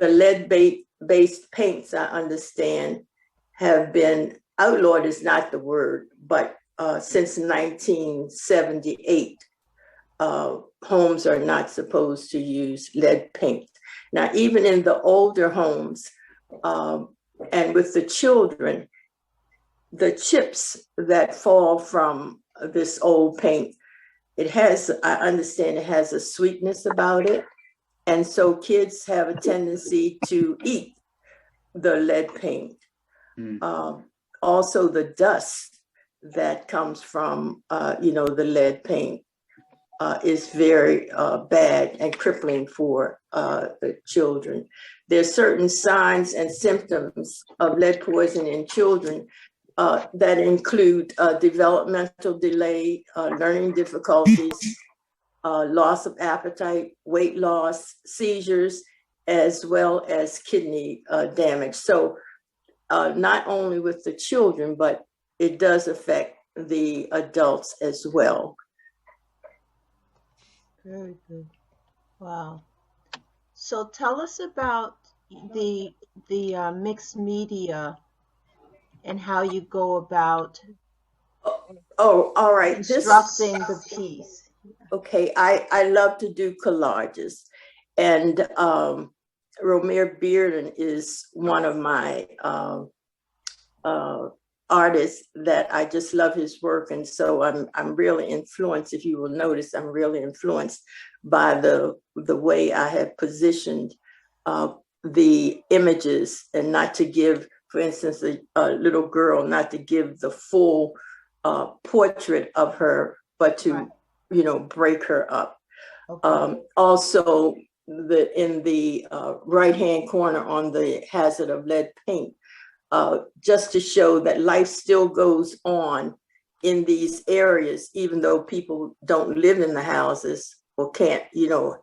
lead-based paints, I understand, have been outlawed, is not the word, but since 1978, homes are not supposed to use lead paint. Now, even in the older homes and with the children, the chips that fall from this old paint, I understand it has a sweetness about it. And so kids have a tendency to eat the lead paint. Also the dust that comes from, the lead paint is very bad and crippling for the children. There's certain signs and symptoms of lead poisoning in children that include developmental delay, learning difficulties, loss of appetite, weight loss, seizures, as well as kidney damage. So not only with the children, but it does affect the adults as well. Very good. Wow. So tell us about the mixed media and how you go about Oh, all right. constructing the piece. Okay, I love to do collages, and Romare Bearden is one of my artists that I just love his work, and so I'm really influenced. If you will notice, I'm really influenced by the way I have positioned the images, and not to give, for instance, a little girl, not to give the full portrait of her, but to break her up. Okay. Also, in the right-hand corner on the hazard of lead paint, just to show that life still goes on in these areas, even though people don't live in the houses or can't, live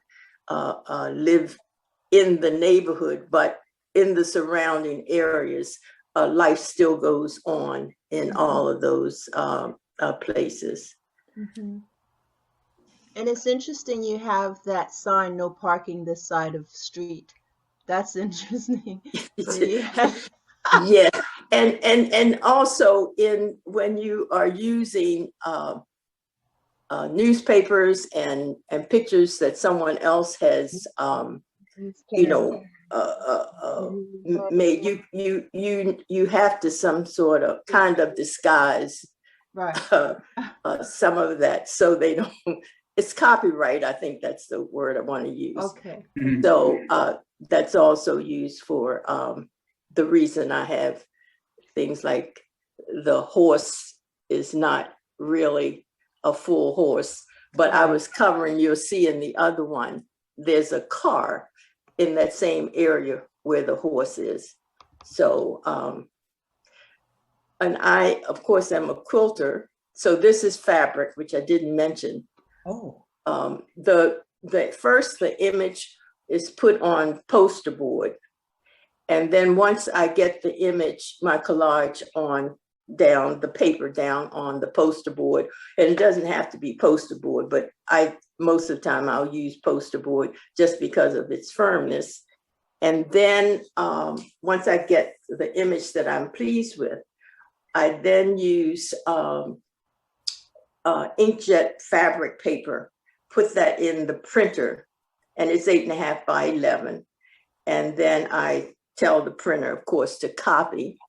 in the neighborhood, but in the surrounding areas, life still goes on in all of those places. Mm-hmm. And it's interesting you have that sign, no parking this side of street. That's interesting. So Yes, and also when you are using newspapers and pictures that someone else has made, you have to some sort of kind of disguise some of that, so they don't. It's copyright. I think that's the word I want to use. Okay. So that's also used for the reason I have things like the horse is not really a full horse, but I was covering, you'll see in the other one, there's a car in that same area where the horse is. So, and I, of course, am a quilter. So this is fabric, which I didn't mention. Oh. The image is put on poster board. And then once I get the image, my collage the paper down on the poster board, and it doesn't have to be poster board, but most of the time I'll use poster board just because of its firmness. And then once I get the image that I'm pleased with, I then use inkjet fabric paper, put that in the printer, and it's 8.5 by 11. And then I tell the printer, of course, to copy.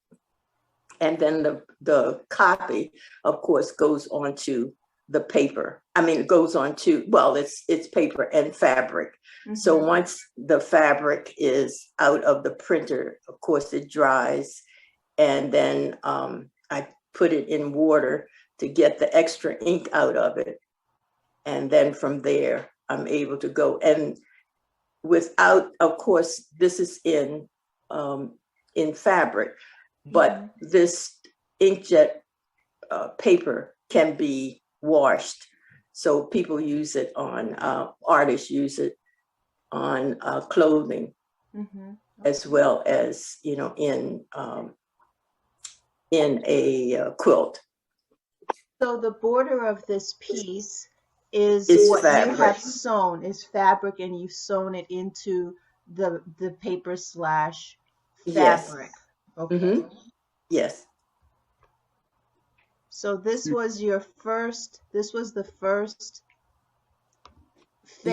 And then the copy, of course, goes onto the paper. I mean, it goes onto, well, it's paper and fabric. Mm-hmm. So once the fabric is out of the printer, of course, it dries. And then I put it in water to get the extra ink out of it. And then from there, I'm able to go. And without, of course, this is in fabric, but this inkjet paper can be washed. So people use it on, artists use it on clothing, as well as, in a quilt. So the border of this piece is what fabric. You have sewn, is fabric, and you've sewn it into the paper / fabric. Yes. Okay. Mm-hmm. Yes. So this was the first phase.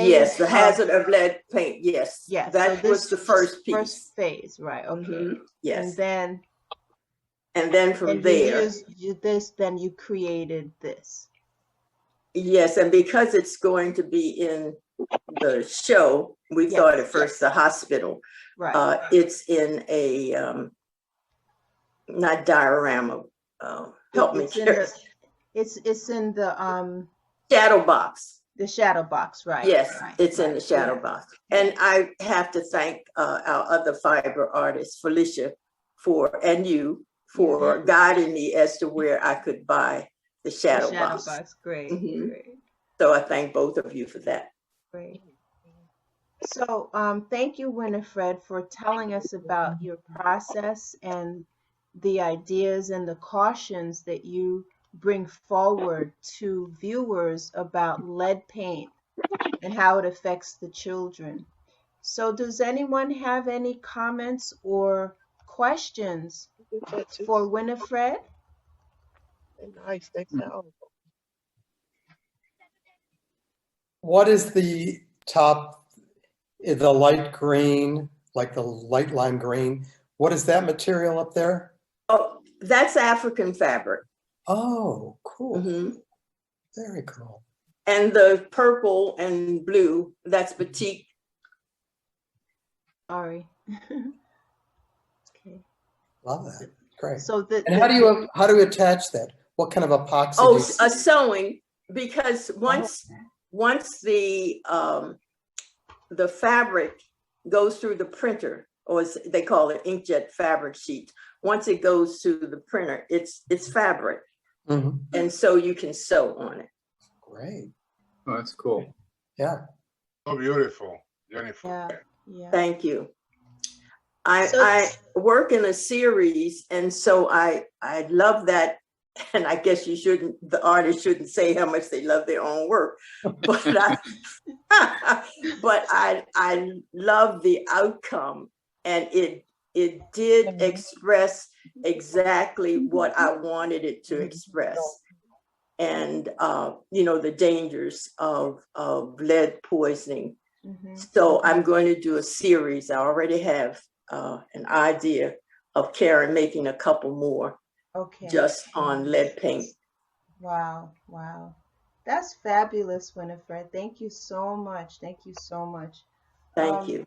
Yes, the hazard of lead paint. Yes. Yes. That so was the first piece. First phase, right? Okay. Mm-hmm. Yes. And then from there, then you created this. Yes, and because it's going to be in the show, we thought at first the hospital. Right. It's in a not diorama. help me. It's in the, it's in the shadow box. The shadow box, right? Yes, right, it's right, in the shadow box. And I have to thank our other fiber artist, Felicia, and you for guiding me as to where I could buy the shadow box. Great, great. So I thank both of you for that. Great. So thank you, Winifred, for telling us about your process and the ideas and the cautions that you bring forward to viewers about lead paint and how it affects the children. So does anyone have any comments or questions for Winifred? Nice, What is the top, the light green, like the light lime green? What is that material up there? Oh, that's African fabric. Oh, cool. Very cool. And the purple and blue, that's batik. Sorry. Okay. Love that. Great. So and how do you attach that? What kind of epoxy? Oh, a sewing, because once the fabric goes through the printer, or as they call it inkjet fabric sheet, once it goes to the printer, it's fabric. And so you can sew on it. Great. Oh, that's cool. Yeah. Oh, beautiful. Jennifer. Yeah. Thank you. I work in a series, and so I love that. And I guess the artist shouldn't say how much they love their own work, but I love the outcome, and it did express exactly what I wanted it to express. And the dangers of lead poisoning. So I'm going to do a series. I already have an idea of Karen making a couple more just on lead paint. Wow. That's fabulous, Winifred. Thank you so much. Thank you so much. Thank you.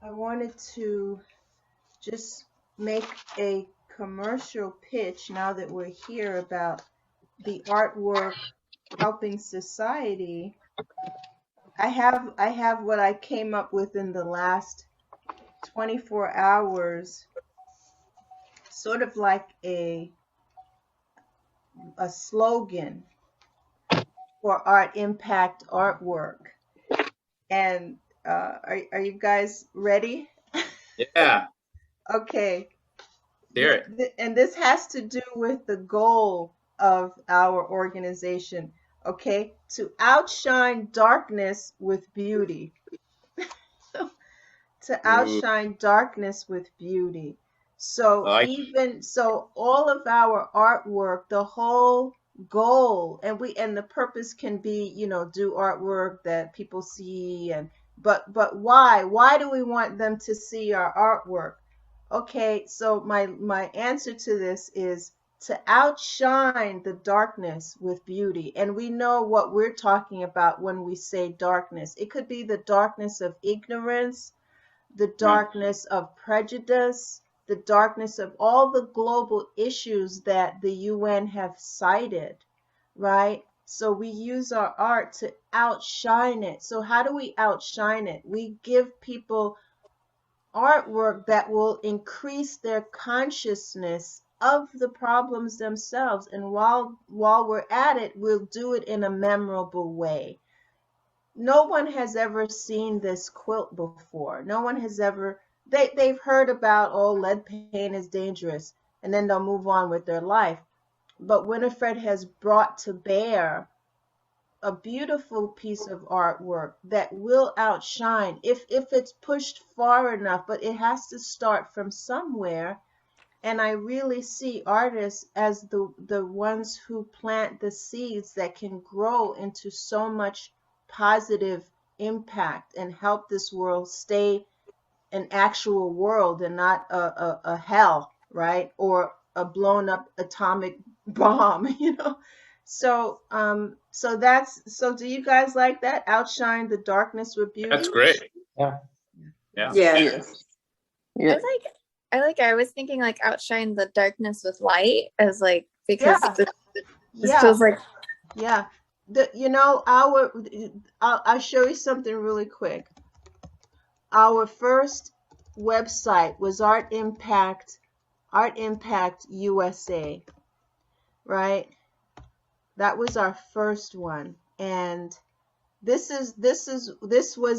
I wanted to just make a commercial pitch now that we're here about the artwork helping society. I have what I came up with in the last 24 hours, sort of like a slogan for art impact artwork. And are you guys ready? Yeah. Okay. Hear it. And this has to do with the goal of our organization, okay? To outshine darkness with beauty. To outshine darkness with beauty. So all of our artwork, the whole goal, and the purpose can be, do artwork that people see, but why do we want them to see our artwork? Okay, so my answer to this is to outshine the darkness with beauty. And we know what we're talking about when we say darkness. It could be the darkness of ignorance, the darkness of prejudice, the darkness of all the global issues that the UN have cited, right? So we use our art to outshine it. So how do we outshine it? We give people artwork that will increase their consciousness of the problems themselves. And while we're at it, we'll do it in a memorable way. No one has ever seen this quilt before. No one has ever, they've heard about, lead paint is dangerous, and then they'll move on with their life. But Winifred has brought to bear a beautiful piece of artwork that will outshine if it's pushed far enough, but it has to start from somewhere. And I really see artists as the ones who plant the seeds that can grow into so much positive impact and help this world stay an actual world and not a hell, right? Or a blown up atomic bomb, So do you guys like that? Outshine the darkness with beauty? That's great. Yeah. Yes. I like it. I was thinking like outshine the darkness with light as like, because Yeah. this feels like. Yeah. I'll show you something really quick. Our first website was Art Impact USA, right? That was our first one. And this was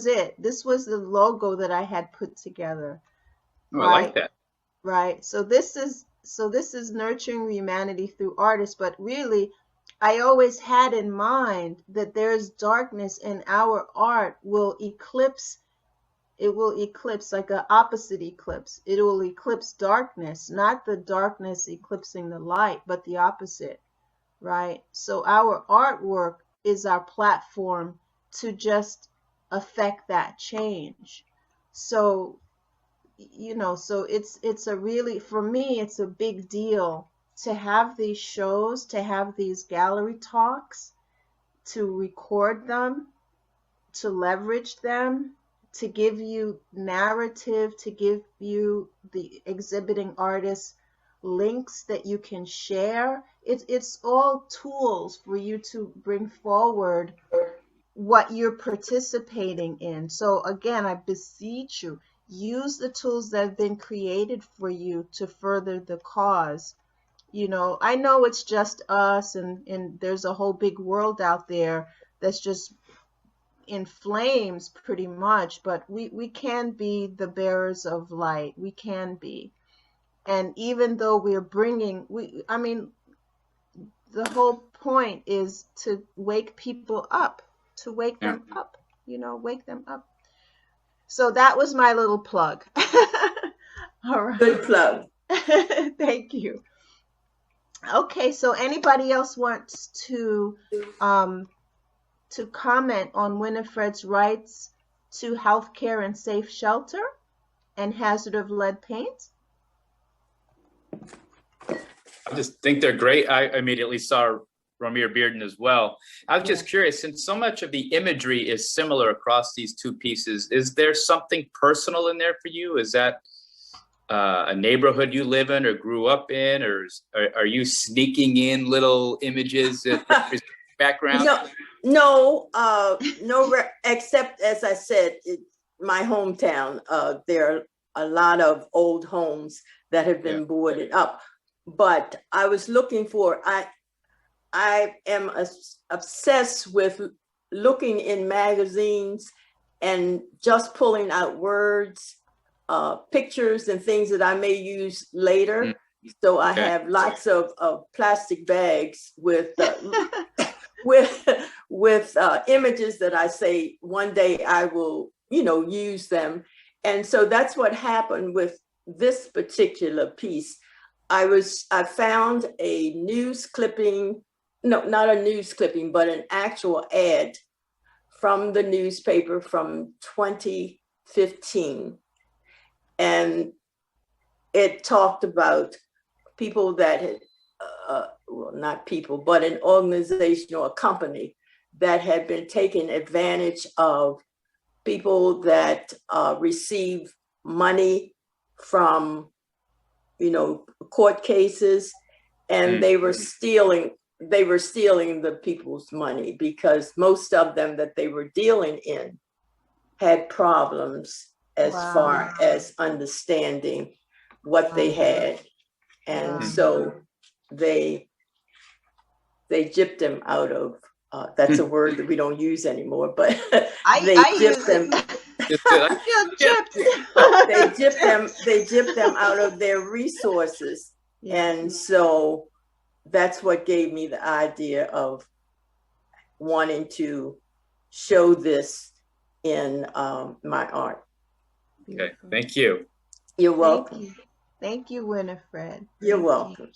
it. This was the logo that I had put together. Oh, I like that. Right. So this is nurturing humanity through artists, but really I always had in mind that there's darkness and our art will eclipse like an opposite eclipse. It will eclipse darkness, not the darkness eclipsing the light, but the opposite, right? So our artwork is our platform to just affect that change. So so it's a really, for me, it's a big deal to have these shows, to have these gallery talks, to record them, to leverage them, to give you narrative, to give you the exhibiting artists links that you can share. It's all tools for you to bring forward what you're participating in. So again, I beseech you, use the tools that have been created for you to further the cause. I know it's just us and there's a whole big world out there that's just in flames pretty much, but we can be the bearers of light. We can be. And even though we're bringing, the whole point is to wake people up, to wake them up, wake them up. So that was my little plug. All right. Good plug. Thank you. Okay, so anybody else wants to comment on Winifred's rights to healthcare and safe shelter and hazard of lead paint? I just think they're great. I immediately saw Ramir Bearden as well. I was just curious, since so much of the imagery is similar across these two pieces, is there something personal in there for you? Is that a neighborhood you live in or grew up in, or are you sneaking in little images that represent background? No, except as I said, my hometown, there are a lot of old homes that have been boarded up. But I was looking for, I am obsessed with looking in magazines and just pulling out words, pictures and things that I may use later. So I have lots of plastic bags with with images that I say one day I will, use them. And so that's what happened with this particular piece. I found a news clipping, no, not a news clipping, but an actual ad from the newspaper from 2015. And it talked about people that had, well, not people, but an organization or a company that had been taking advantage of people that receive money from, court cases, and they were stealing the people's money, because most of them that they were dealing in had problems as far as understanding what they had. And so they gypped them out of, that's a word that we don't use anymore, but they gypped them. They gypped them out of their resources. And so that's what gave me the idea of wanting to show this in my art. Okay, thank you. You're welcome. Thank you, Winifred. You're welcome.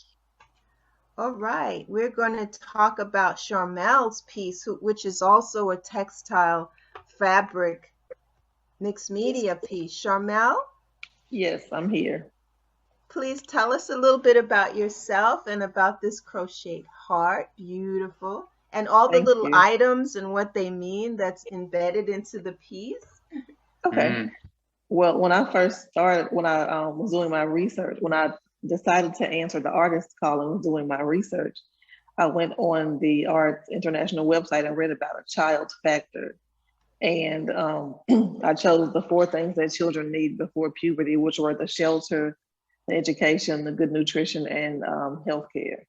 All right, we're going to talk about Charmel's piece, which is also a textile fabric mixed media piece. Charmel? Yes, I'm here. Please tell us a little bit about yourself and about this crocheted heart. Beautiful. And all the little items and what they mean that's embedded into the piece. Okay. Well, when I first started, when I was doing my research, when I decided to answer the artist call and was doing my research, I went on the Arts International website and read about a child factor. And I chose the 4 things that children need before puberty, which were the shelter, the education, the good nutrition, and healthcare.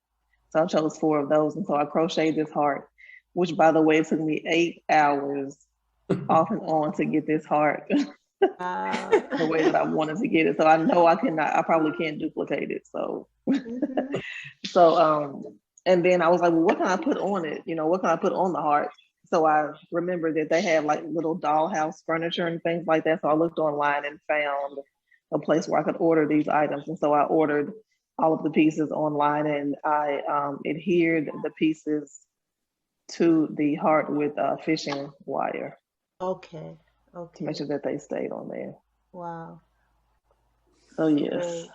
So I chose 4 of those. And so I crocheted this heart, which, by the way, it took me 8 hours off and on to get this heart the way that I wanted to get it. So I know I probably can't duplicate it. So, and then I was like, well, what can I put on it? You know, what can I put on the heart? So I remember that they had like little dollhouse furniture and things like that. So I looked online and found a place where I could order these items. And so I ordered all of the pieces online, and I adhered the pieces to the heart with fishing wire. Okay. To make sure that they stayed on there. Wow. So yes. Great.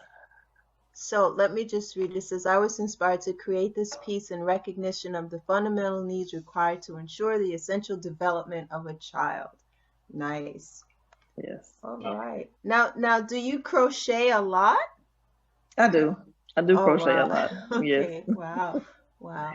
So let me just read. It says, I was inspired to create this piece in recognition of the fundamental needs required to ensure the essential development of a child. Nice. Yes. All right. Now, do you crochet a lot? I do crochet wow. a lot. Okay. Yes. Wow.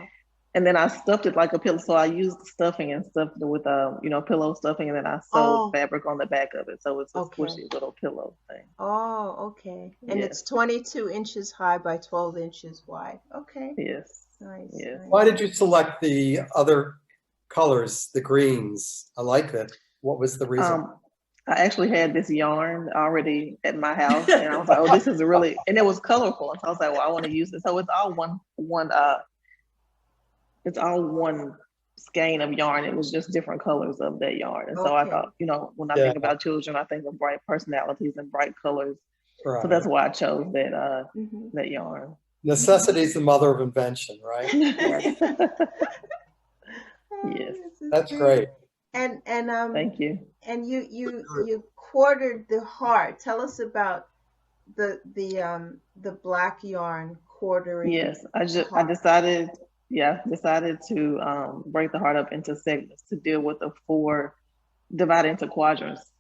And then I stuffed it like a pillow. So I used stuffing and stuffed it with pillow stuffing, and then I sewed fabric on the back of it. So it's a squishy little pillow thing. Oh, okay. And it's 22 inches high by 12 inches wide. Okay. Yes. Nice. Yes. Nice. Why did you select the other colors, the greens? I like that. What was the reason? I actually had this yarn already at my house, and I was like, oh, this is really, and it was colorful. And so I was like, well, I want to use it. So it's all one skein of yarn. It was just different colors of that yarn. And so I thought, when I think about children, I think of bright personalities and bright colors. Right. So that's why I chose that yarn. Necessity is the mother of invention, right? Yes. That's great. And thank you. And you quartered the heart. Tell us about the black yarn quartering. Yes, I decided to break the heart up into segments to deal with the 4, divide into quadrants.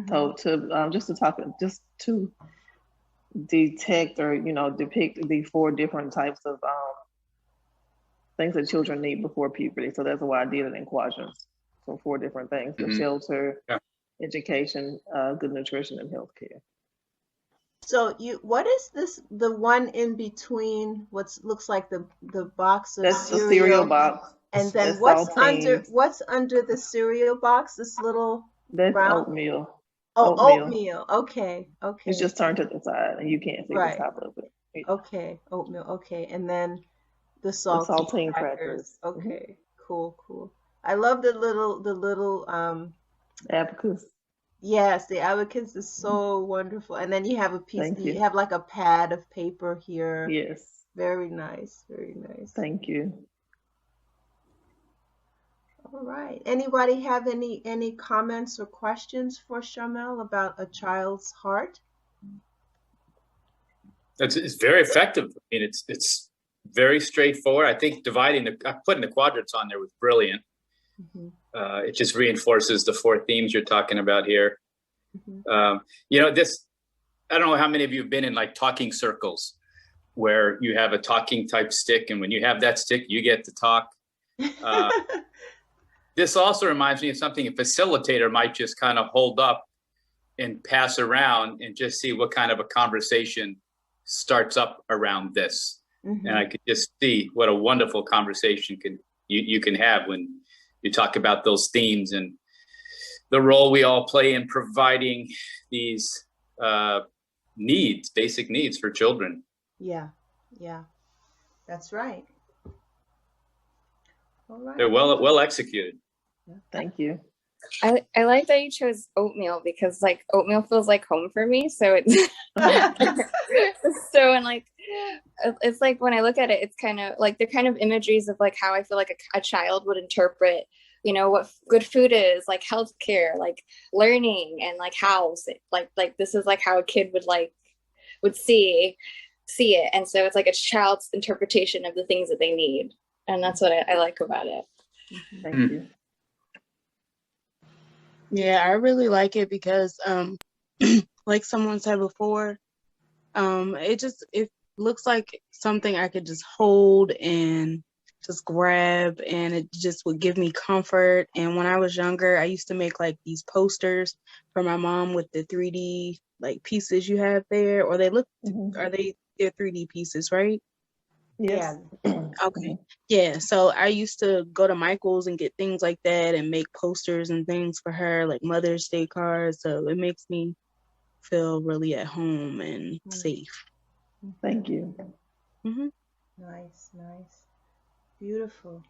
So just to detect or depict the 4 different types of things that children need before puberty. So that's why I did it in quadrants. So 4 different things: the shelter, education, good nutrition, and healthcare. So what is this? The one in between what looks like the box of That's cereal? the cereal box. And then what's under the cereal box? This little brown oatmeal. Oh, oatmeal. Okay. It's just turned to the side, and you can't see the top of it. Okay, oatmeal. Okay, and then the saltine crackers. Okay, cool. I love the little abacus. Yes, the abacus is so wonderful. And then you have a piece. You have like a pad of paper here. Yes. Very nice. Very nice. Thank you. All right. Anybody have any comments or questions for Sharmell about a child's heart? It's very effective. I mean, it's very straightforward. I think putting the quadrants on there was brilliant. It just reinforces the 4 themes you're talking about here. I don't know how many of you have been in like talking circles where you have a talking type stick, and when you have that stick, you get to talk. This also reminds me of something a facilitator might just kind of hold up and pass around and just see what kind of a conversation starts up around this. And I could just see what a wonderful conversation you can have when you talk about those themes and the role we all play in providing these basic needs for children. Yeah, that's right. All right. They're well executed. Thank you. I like that you chose oatmeal, because like oatmeal feels like home for me. So it's it's like when I look at it, it's kind of like they're kind of imageries of like how I feel like a child would interpret, what good food is, like healthcare, like learning, and like house. Like this is like how a kid would see it. And so it's like a child's interpretation of the things that they need. And that's what I like about it. Thank you. Yeah, I really like it because like someone said before, it looks like something I could just hold and just grab, and it just would give me comfort. And when I was younger, I used to make like these posters for my mom with the 3D like pieces you have there, or they're 3D pieces, right? Yes. Okay. Yeah. So I used to go to Michael's and get things like that and make posters and things for her, like Mother's Day cards. So it makes me feel really at home and safe. Thank you. Nice, nice. Beautiful.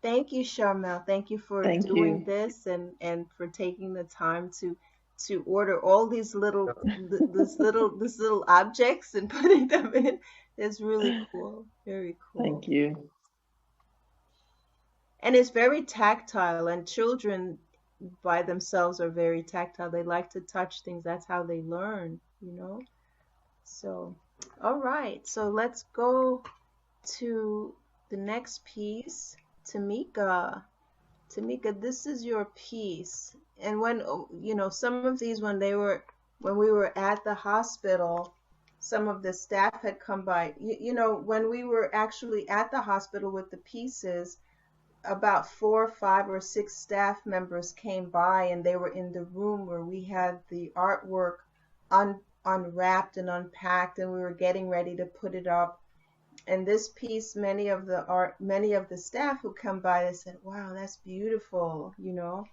Thank you, Charmel. Thank you for Thank doing you. this and for taking the time to order all these little this little objects and putting them in. It's really cool. Very cool. Thank you. And it's very tactile, and children by themselves are very tactile. They like to touch things. That's how they learn, you know? So, all right. So let's go to the next piece. Tamika, this is your piece. And when, you know, some of these, when we were at the hospital, some of the staff had come by. You know, when we were actually at the hospital with the pieces, about 4, 5, or 6 staff members came by, and they were in the room where we had the artwork unwrapped and unpacked, and we were getting ready to put it up. And this piece, many of the staff who come by, they said, "Wow, that's beautiful," you know.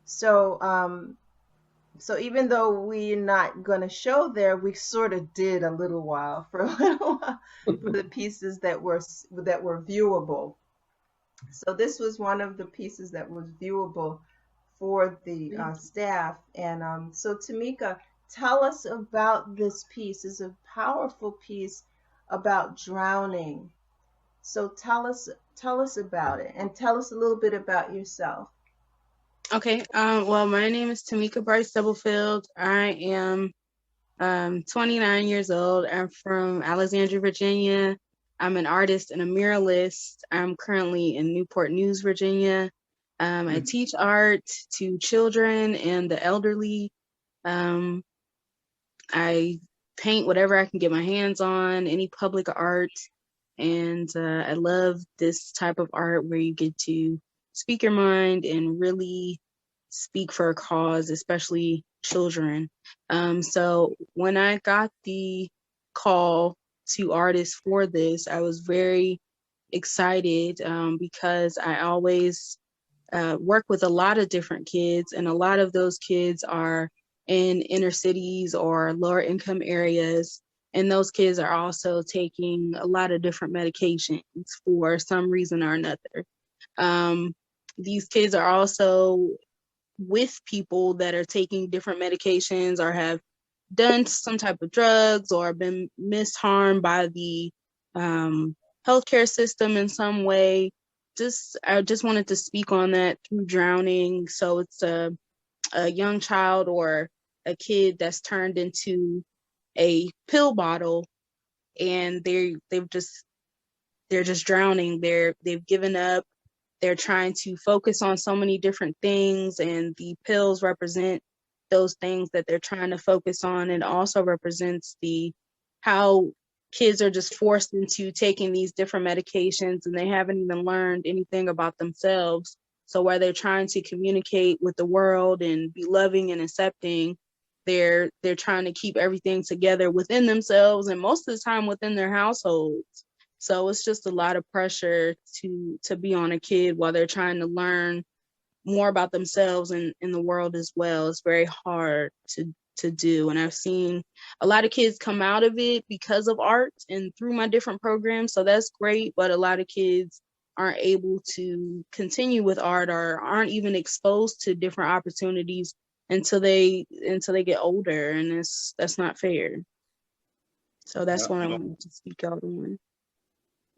So so even though we're not going to show there, we sort of did a little while for the pieces that were viewable. So this was one of the pieces that was viewable for the staff. And so Tamika, tell us about this piece. It's a powerful piece about drowning. So tell us about it, and tell us a little bit about yourself. Okay. Well, my name is Tamika Bright-Stubblefield. I am 29 years old. I'm from Alexandria, Virginia. I'm an artist and a muralist. I'm currently in Newport News, Virginia. I teach art to children and the elderly. I paint whatever I can get my hands on, any public art. And I love this type of art where you get to speak your mind and really speak for a cause, especially children. So when I got the call to artists for this, I was very excited because I always work with a lot of different kids, and a lot of those kids are in inner cities or lower income areas. And those kids are also taking a lot of different medications for some reason or another. These kids are also with people that are taking different medications or have done some type of drugs or been misharmed by the healthcare system in some way. I just wanted to speak on that through drowning. So it's a young child or a kid that's turned into a pill bottle, and they're just drowning. They've given up. They're trying to focus on so many different things, and the pills represent those things that they're trying to focus on. It also represents how kids are just forced into taking these different medications, and they haven't even learned anything about themselves. So while they're trying to communicate with the world and be loving and accepting, they're trying to keep everything together within themselves, and most of the time within their households. So it's just a lot of pressure to be on a kid while they're trying to learn more about themselves and in the world as well. It's very hard to do. And I've seen a lot of kids come out of it because of art and through my different programs. So that's great. But a lot of kids aren't able to continue with art or aren't even exposed to different opportunities until they get older. And that's not fair. So that's what I wanted to speak out on.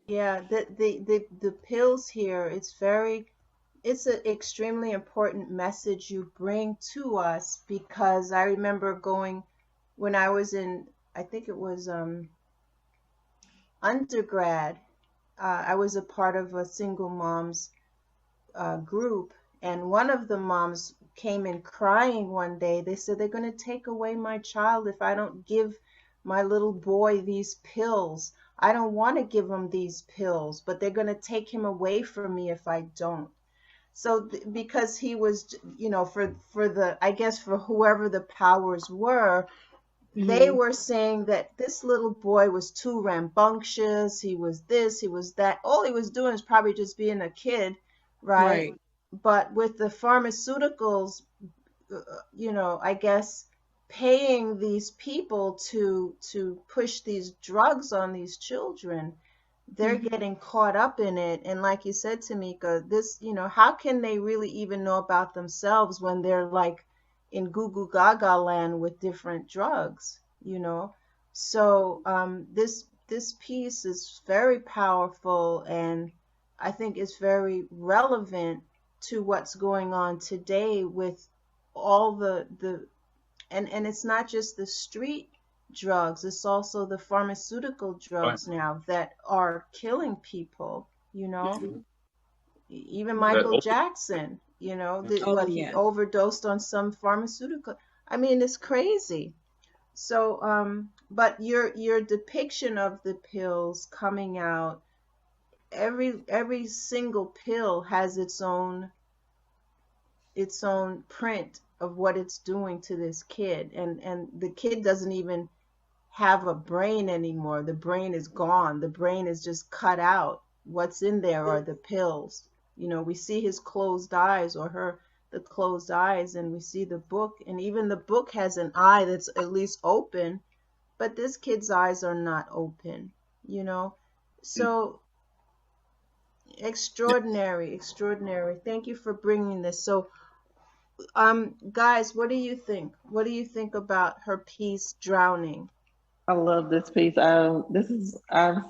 Yeah, the pills here, it's an extremely important message you bring to us, because I remember going when I was in, I think it was undergrad, I was a part of a single moms group, and one of the moms came in crying one day. They said they're going to take away my child if I don't give my little boy these pills. I don't want to give him these pills, but they're going to take him away from me if I don't. So because he was, you know, for the, I guess for whoever the powers were, they were saying that this little boy was too rambunctious. He was this, he was that. All he was doing is probably just being a kid, right? But with the pharmaceuticals, you know, I guess paying these people to push these drugs on these children, they're getting caught up in it. And like you said, Tamika, this, you know, how can they really even know about themselves when they're like in goo goo gaga land with different drugs, you know? So this piece is very powerful, and I think it's very relevant to what's going on today with all the and it's not just the street drugs, it's also the pharmaceutical drugs now that are killing people, you know. Even Michael Jackson, you know, he overdosed on some pharmaceutical. I mean, it's crazy. So but your depiction of the pills coming out, every single pill has its own print of what it's doing to this kid, and the kid doesn't even have a brain anymore. The brain is gone. The brain is just cut out. What's in there are the pills. You know, we see his closed eyes, or the closed eyes, and we see the book, and even the book has an eye that's at least open, but this kid's eyes are not open, you know. So extraordinary. Thank you for bringing this. So guys, what do you think? What do you think about her piece, Drowning? I love this piece. I've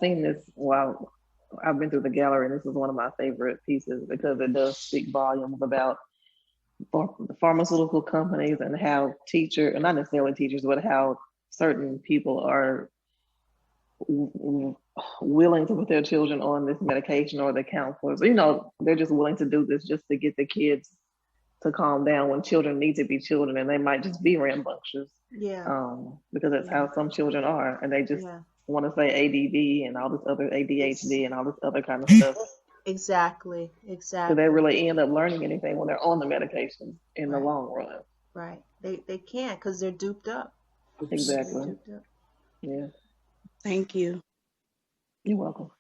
seen this while I've been through the gallery, and this is one of my favorite pieces because it does speak volumes about the pharmaceutical companies and how not necessarily teachers, but how certain people are willing to put their children on this medication, or the counselors, you know, they're just willing to do this just to get the kids to calm down when children need to be children, and they might just be rambunctious. Because that's how some children are, and they just want to say ADD and all this other ADHD and all this other kind of stuff. Exactly. So they really end up learning anything when they're on the medication in the long run. Right. They can't, because they're duped up. Exactly. Duped up. Yeah. Thank you. You're welcome.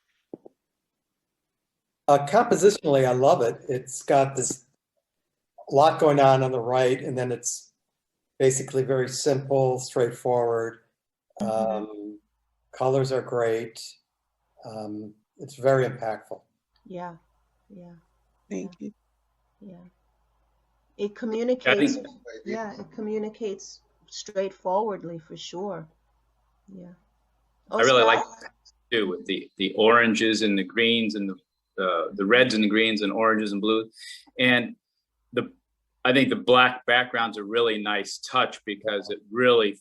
Compositionally, I love it. It's got this lot going on the right, and then it's basically very simple, straightforward. Colors are great. It's very impactful. Yeah. Thank you. Yeah. It communicates. It communicates straightforwardly, for sure. Yeah. I really like that too, with the oranges and the greens and the reds and the greens and oranges and blues, and I think the black background's a really nice touch because it really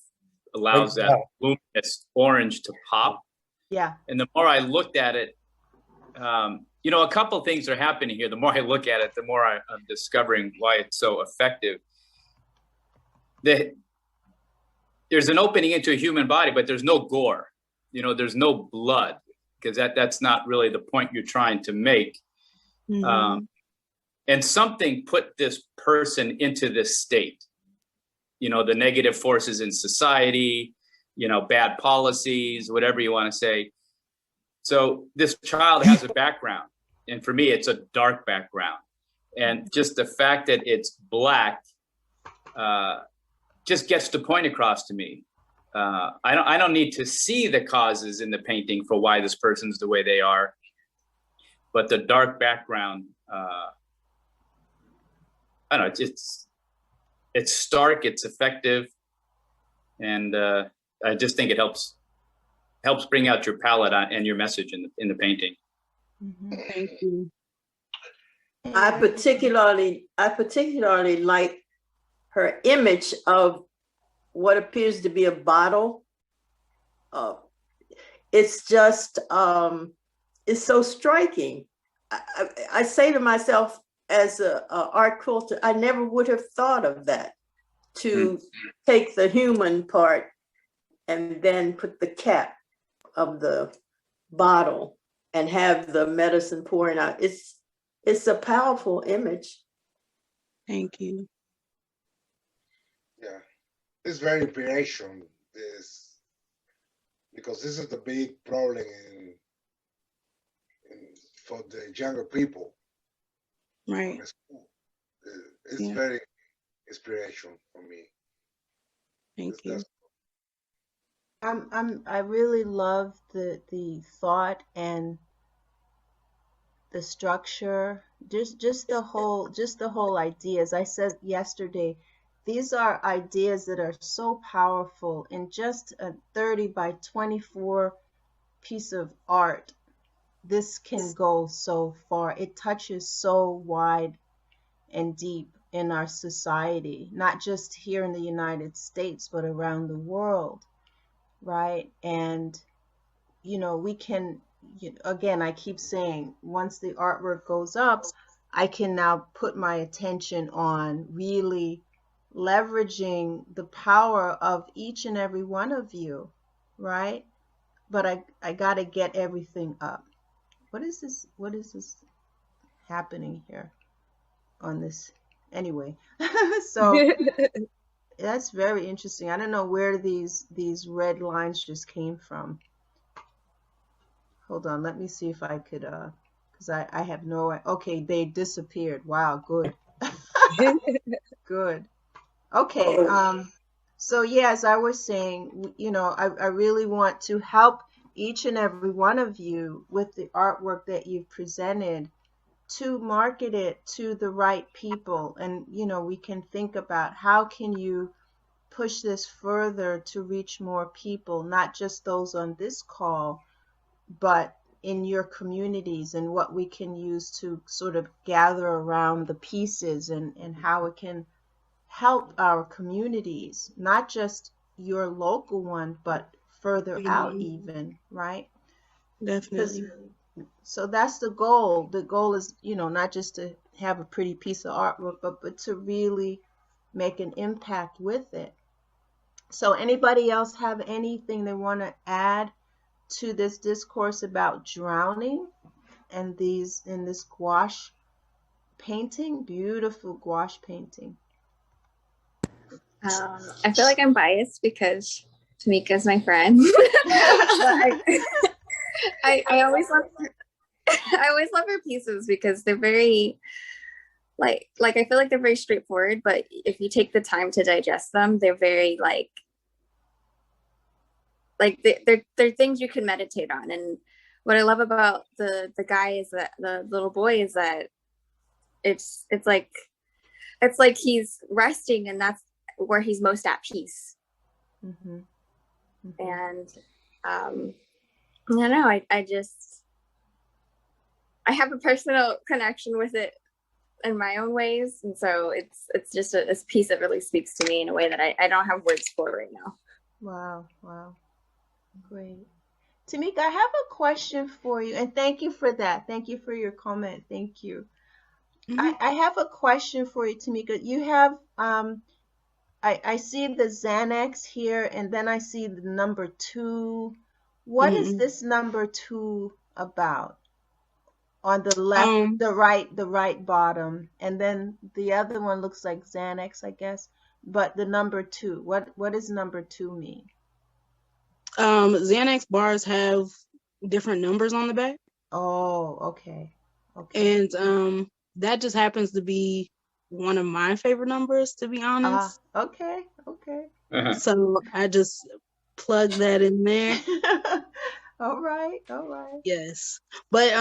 allows that luminous orange to pop. Yeah. And the more I looked at it, you know, a couple of things are happening here. The more I look at it, the more I'm discovering why it's so effective. There's an opening into a human body, but there's no gore. You know, there's no blood, because that's not really the point you're trying to make. And something put this person into this state. You know, the negative forces in society, you know, bad policies, whatever you want to say. So this child has a background, and for me, it's a dark background. And just the fact that it's black just gets the point across to me. I don't need to see the causes in the painting for why this person's the way they are, but the dark background, I don't know, it's stark, it's effective, and I just think it helps bring out your palette and your message in the painting. Thank you. I particularly like her image of what appears to be a bottle. It's just, it's so striking. I say to myself, as a art culture, I never would have thought of that, to take the human part and then put the cap of the bottle and have the medicine pouring out. It's a powerful image. Thank you. Yeah, it's very inspirational. This, because this is the big problem for the younger people. Right. It's very inspirational for me. Thank you. I really love the thought and the structure, just the whole idea. As I said yesterday, these are ideas that are so powerful. In just a 30 by 24 piece of art, this can go so far. It touches so wide and deep in our society, not just here in the United States, but around the world, right? And we can, again, I keep saying, once the artwork goes up, I can now put my attention on really leveraging the power of each and every one of you, right? But I got to get everything up. What is this happening here on this? Anyway, so that's very interesting. I don't know where these red lines just came from. Hold on, let me see if I could, because I have no, okay, they disappeared. Wow, good. Good. Okay, so yeah, as I was saying, I really want to help each and every one of you with the artwork that you've presented, to market it to the right people. And we can think about how can you push this further to reach more people, not just those on this call, but in your communities, and what we can use to sort of gather around the pieces, and how it can help our communities, not just your local one, but further out even, right? Definitely. So that's the goal. The goal is, not just to have a pretty piece of artwork, but to really make an impact with it. So anybody else have anything they want to add to this discourse about drowning and in this gouache painting, beautiful gouache painting? I feel like I'm biased because Tamika's my friend. I always love her pieces because they're very like I feel like they're very straightforward, but if you take the time to digest them, they're very they're things you can meditate on. And what I love about the guy is that the little boy is that it's like he's resting, and that's where he's most at peace. Mm-hmm. Mm-hmm. And I don't know, I have a personal connection with it in my own ways, and so it's just a piece that really speaks to me in a way that I don't have words for right now. Wow, great. Tamika, I have a question for you, and thank you for that. Thank you for your comment. Thank you. Mm-hmm. I have a question for you, Tamika. You have I see the Xanax here, and then I see the number 2. What is this number 2 about? On the left, the right bottom, and then the other one looks like Xanax, I guess. But the number 2, what does number 2 mean? Xanax bars have different numbers on the back. Oh, okay. And that just happens to be one of my favorite numbers, to be honest. Okay. So I just plug that in there. All right. Yes. But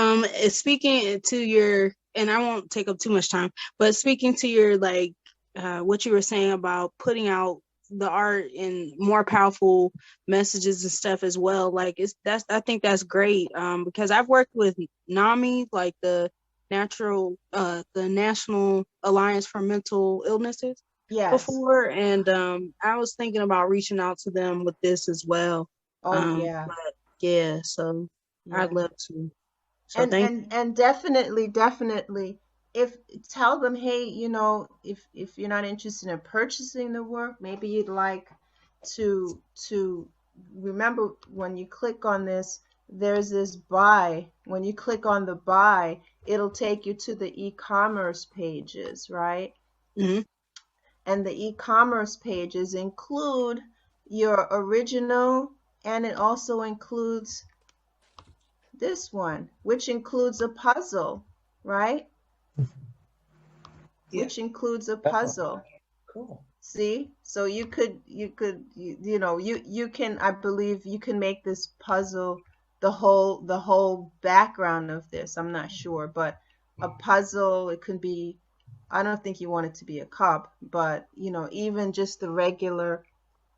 speaking to your, and I won't take up too much time, but speaking to your what you were saying about putting out the art and more powerful messages and stuff as well, I think that's great, because I've worked with NAMI, like the National Alliance for Mental Illnesses, before, and I was thinking about reaching out to them with this as well. So I'd love to. So and definitely if tell them, hey, you know, if you're not interested in purchasing the work, maybe you'd like to remember when you click on this, there's this buy. When you click on the buy, it'll take you to the e-commerce pages, right? Mhm. And the e-commerce pages include your original, and it also includes this one, which includes a puzzle, right? Yeah. Which includes a puzzle. Cool. See, so you can, I believe you can make this puzzle the whole background of this. I'm not sure, but a puzzle, it could be, I don't think you want it to be a cup, but you know, even just the regular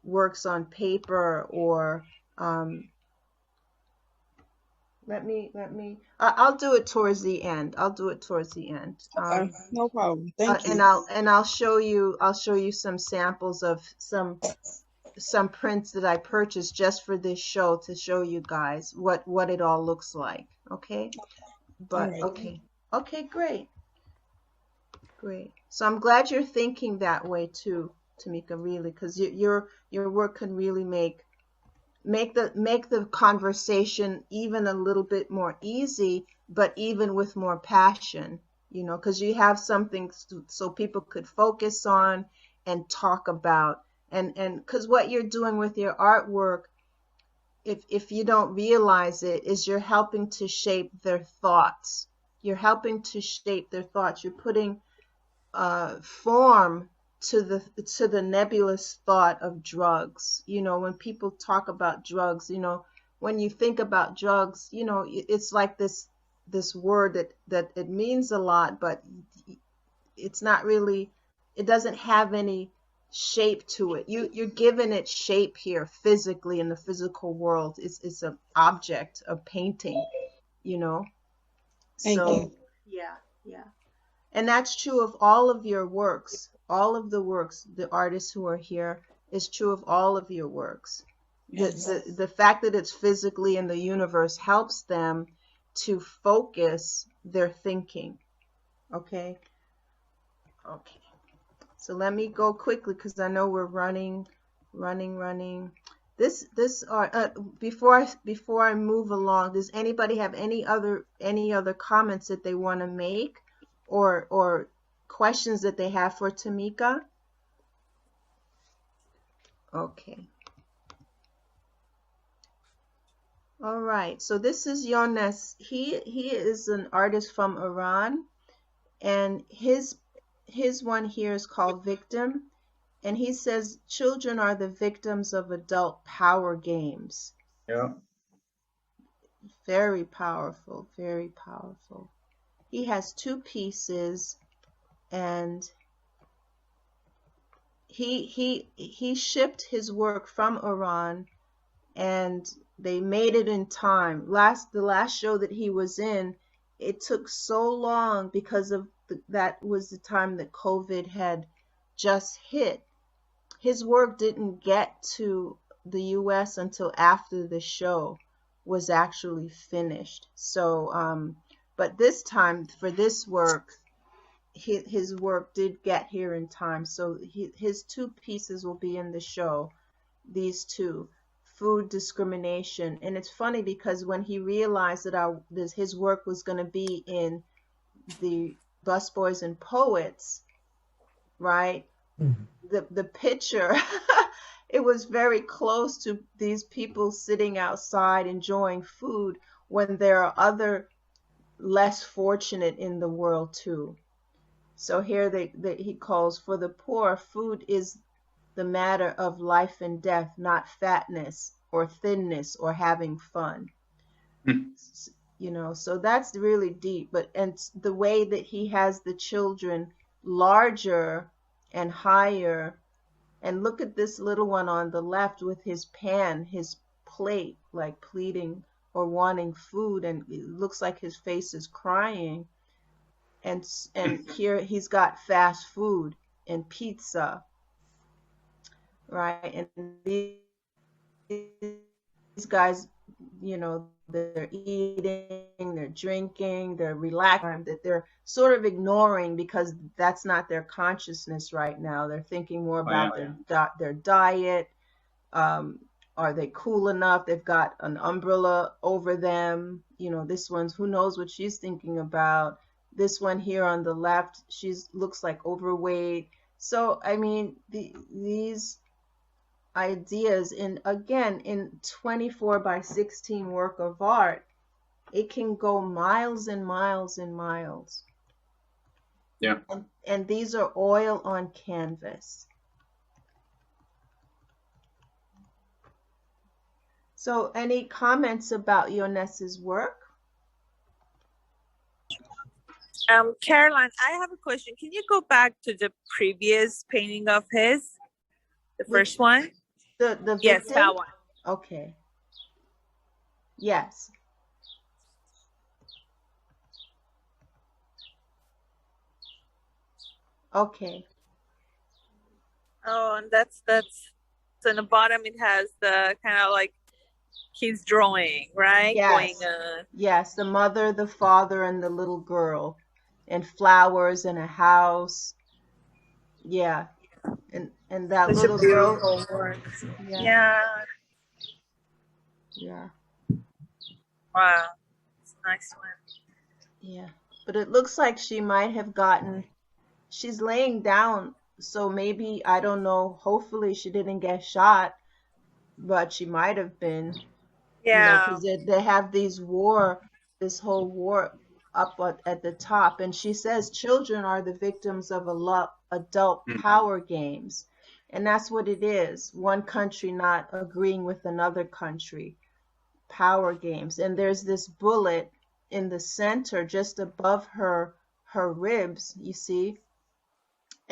works on paper, or I'll do it towards the end. I'll do it towards the end. Okay, no problem. Thank you. And I'll show you some samples of some prints that I purchased just for this show, to show you guys what it all looks like. Okay? But Alright. okay, great. So I'm glad you're thinking that way too, Tamika, really, because your work can really make the conversation even a little bit more easy, but even with more passion, you know, because you have something so people could focus on and talk about. And because what you're doing with your artwork, if you don't realize it, is you're helping to shape their thoughts. You're helping to shape their thoughts. You're putting form to the nebulous thought of drugs. You know, when people talk about drugs, you know, when you think about drugs, you know, it's like this word that it means a lot, but it's not really, it doesn't have any shape to it. You're giving it shape here physically in the physical world. It's an object, a painting, you know. Thank So you. yeah. And that's true of all of your works, all of the works, the artists who are here, is true of all of your works. Yes. The fact that it's physically in the universe helps them to focus their thinking. Okay? Okay. So let me go quickly because I know we're running. This art, before I move along, does anybody have any other comments that they want to make, or questions that they have for Tamika? Okay. All right. So this is Yones. He is an artist from Iran, and his one here is called Victim, and he says children are the victims of adult power games. Yeah. Very powerful, very powerful. He has two pieces, and he shipped his work from Iran, and they made it in time. The last show that he was in, it took so long because of that was the time that COVID had just hit. His work didn't get to the US until after the show was actually finished. So, but this time for this work, his work did get here in time. So his two pieces will be in the show. These two, food discrimination. And it's funny because when he realized that his work was going to be in the Busboys and Poets, right? The picture, it was very close to these people sitting outside enjoying food when there are other less fortunate in the world too. So here he calls, for the poor, food is the matter of life and death, not fatness or thinness or having fun. You know, so that's really deep. And the way that he has the children larger and higher, and look at this little one on the left with his pan, his plate, like pleading or wanting food, and it looks like his face is crying. And here he's got fast food and pizza, right? And these guys you know, they're eating, they're drinking, they're relaxing, that they're sort of ignoring because that's not their consciousness right now. They're thinking more about their diet. Are they cool enough? They've got an umbrella over them. You know, this one's, who knows what she's thinking about. This one here on the left, she's looks like overweight. So, I mean, these ideas in 24 by 16 work of art, it can go miles and miles and miles. Yeah. And these are oil on canvas. So any comments about Iones's work? Caroline, I have a question. Can you go back to the previous painting of his? The first one? The victim? Yes, that one. Okay. Yes. Okay. Oh, and that's so in the bottom it has the kind of like he's drawing, right? Yes. Going, yes, the mother, the father, and the little girl, and flowers and a house. Yeah. And that such little a beautiful girl. work. Yeah. Yeah. Wow. It's a nice one. Yeah. But it looks like she might have gotten, she's laying down, so maybe, I don't know, hopefully she didn't get shot, but she might have been. Yeah. Because they have this whole war up at the top. And she says children are the victims of adult power games. And that's what it is. One country not agreeing with another country. Power games. And there's this bullet in the center just above her ribs, you see.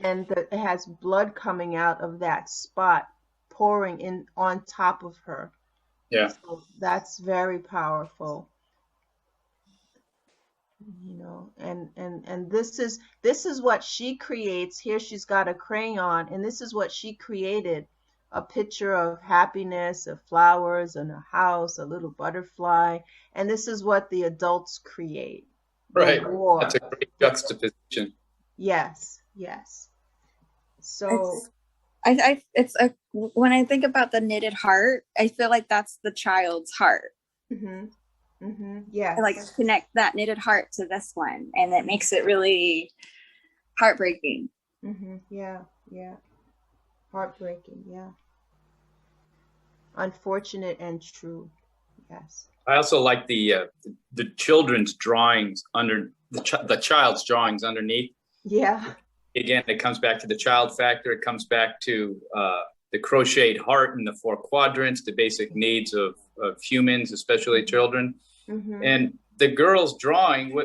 And it has blood coming out of that spot, pouring in on top of her. Yeah. So that's very powerful. You know, and this is what she creates. Here she's got a crayon, and this is what she created. A picture of happiness, of flowers, and a house, a little butterfly. And this is what the adults create. Right. That's a great juxtaposition. Yes, yes. So when I think about the knitted heart, I feel like that's the child's heart. Yeah. I like connect that knitted heart to this one, and it makes it really heartbreaking. Yeah. Heartbreaking. Yeah. Unfortunate and true. Yes. I also like the children's drawings under the child's drawings underneath. Yeah. Again, it comes back to the child factor. It comes back to the crocheted heart in the 4 quadrants, the basic needs of humans, especially children. And the girl's drawing,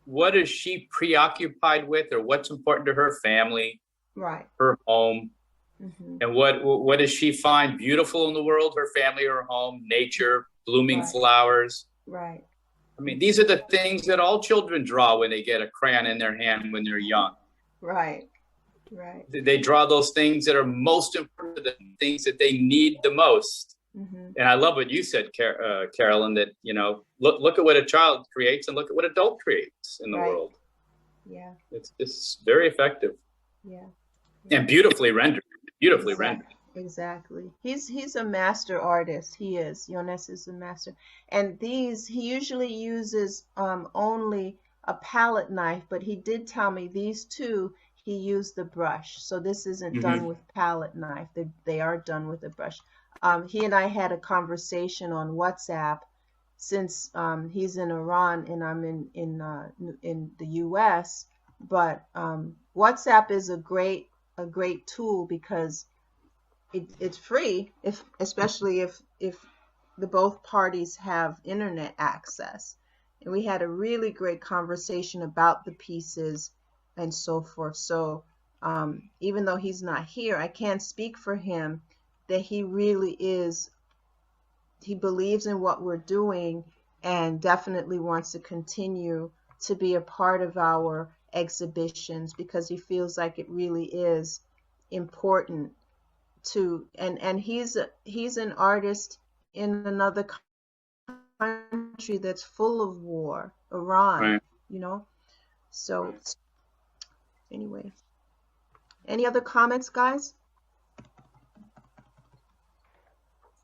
what is she preoccupied with, or what's important to her family, right, her home, and what does she find beautiful in the world, her family, her home, nature, blooming flowers. Right. I mean, these are the things that all children draw when they get a crayon in their hand when they're young. Right. Right. They draw those things that are most important, the things that they need the most. And I love what you said, Carolyn, that, you know, look at what a child creates and look at what adult creates in the world. Yeah. It's very effective. Yeah. And beautifully rendered. Beautifully rendered. Exactly. He's a master artist. He is. Iones is a master. And he usually uses only a palette knife, but he did tell me these two, he used the brush. So this isn't done with palette knife. They are done with a brush. He and I had a conversation on WhatsApp, since he's in Iran and I'm in the US. But WhatsApp is a great tool because it's free, especially if the both parties have internet access. And we had a really great conversation about the pieces and so forth. So even though he's not here, I can't speak for him, that he really is, he believes in what we're doing and definitely wants to continue to be a part of our exhibitions, because he feels like it really is important to, and he's an artist in another country that's full of war, Iran, Right. you know. So anyway, any other comments, guys?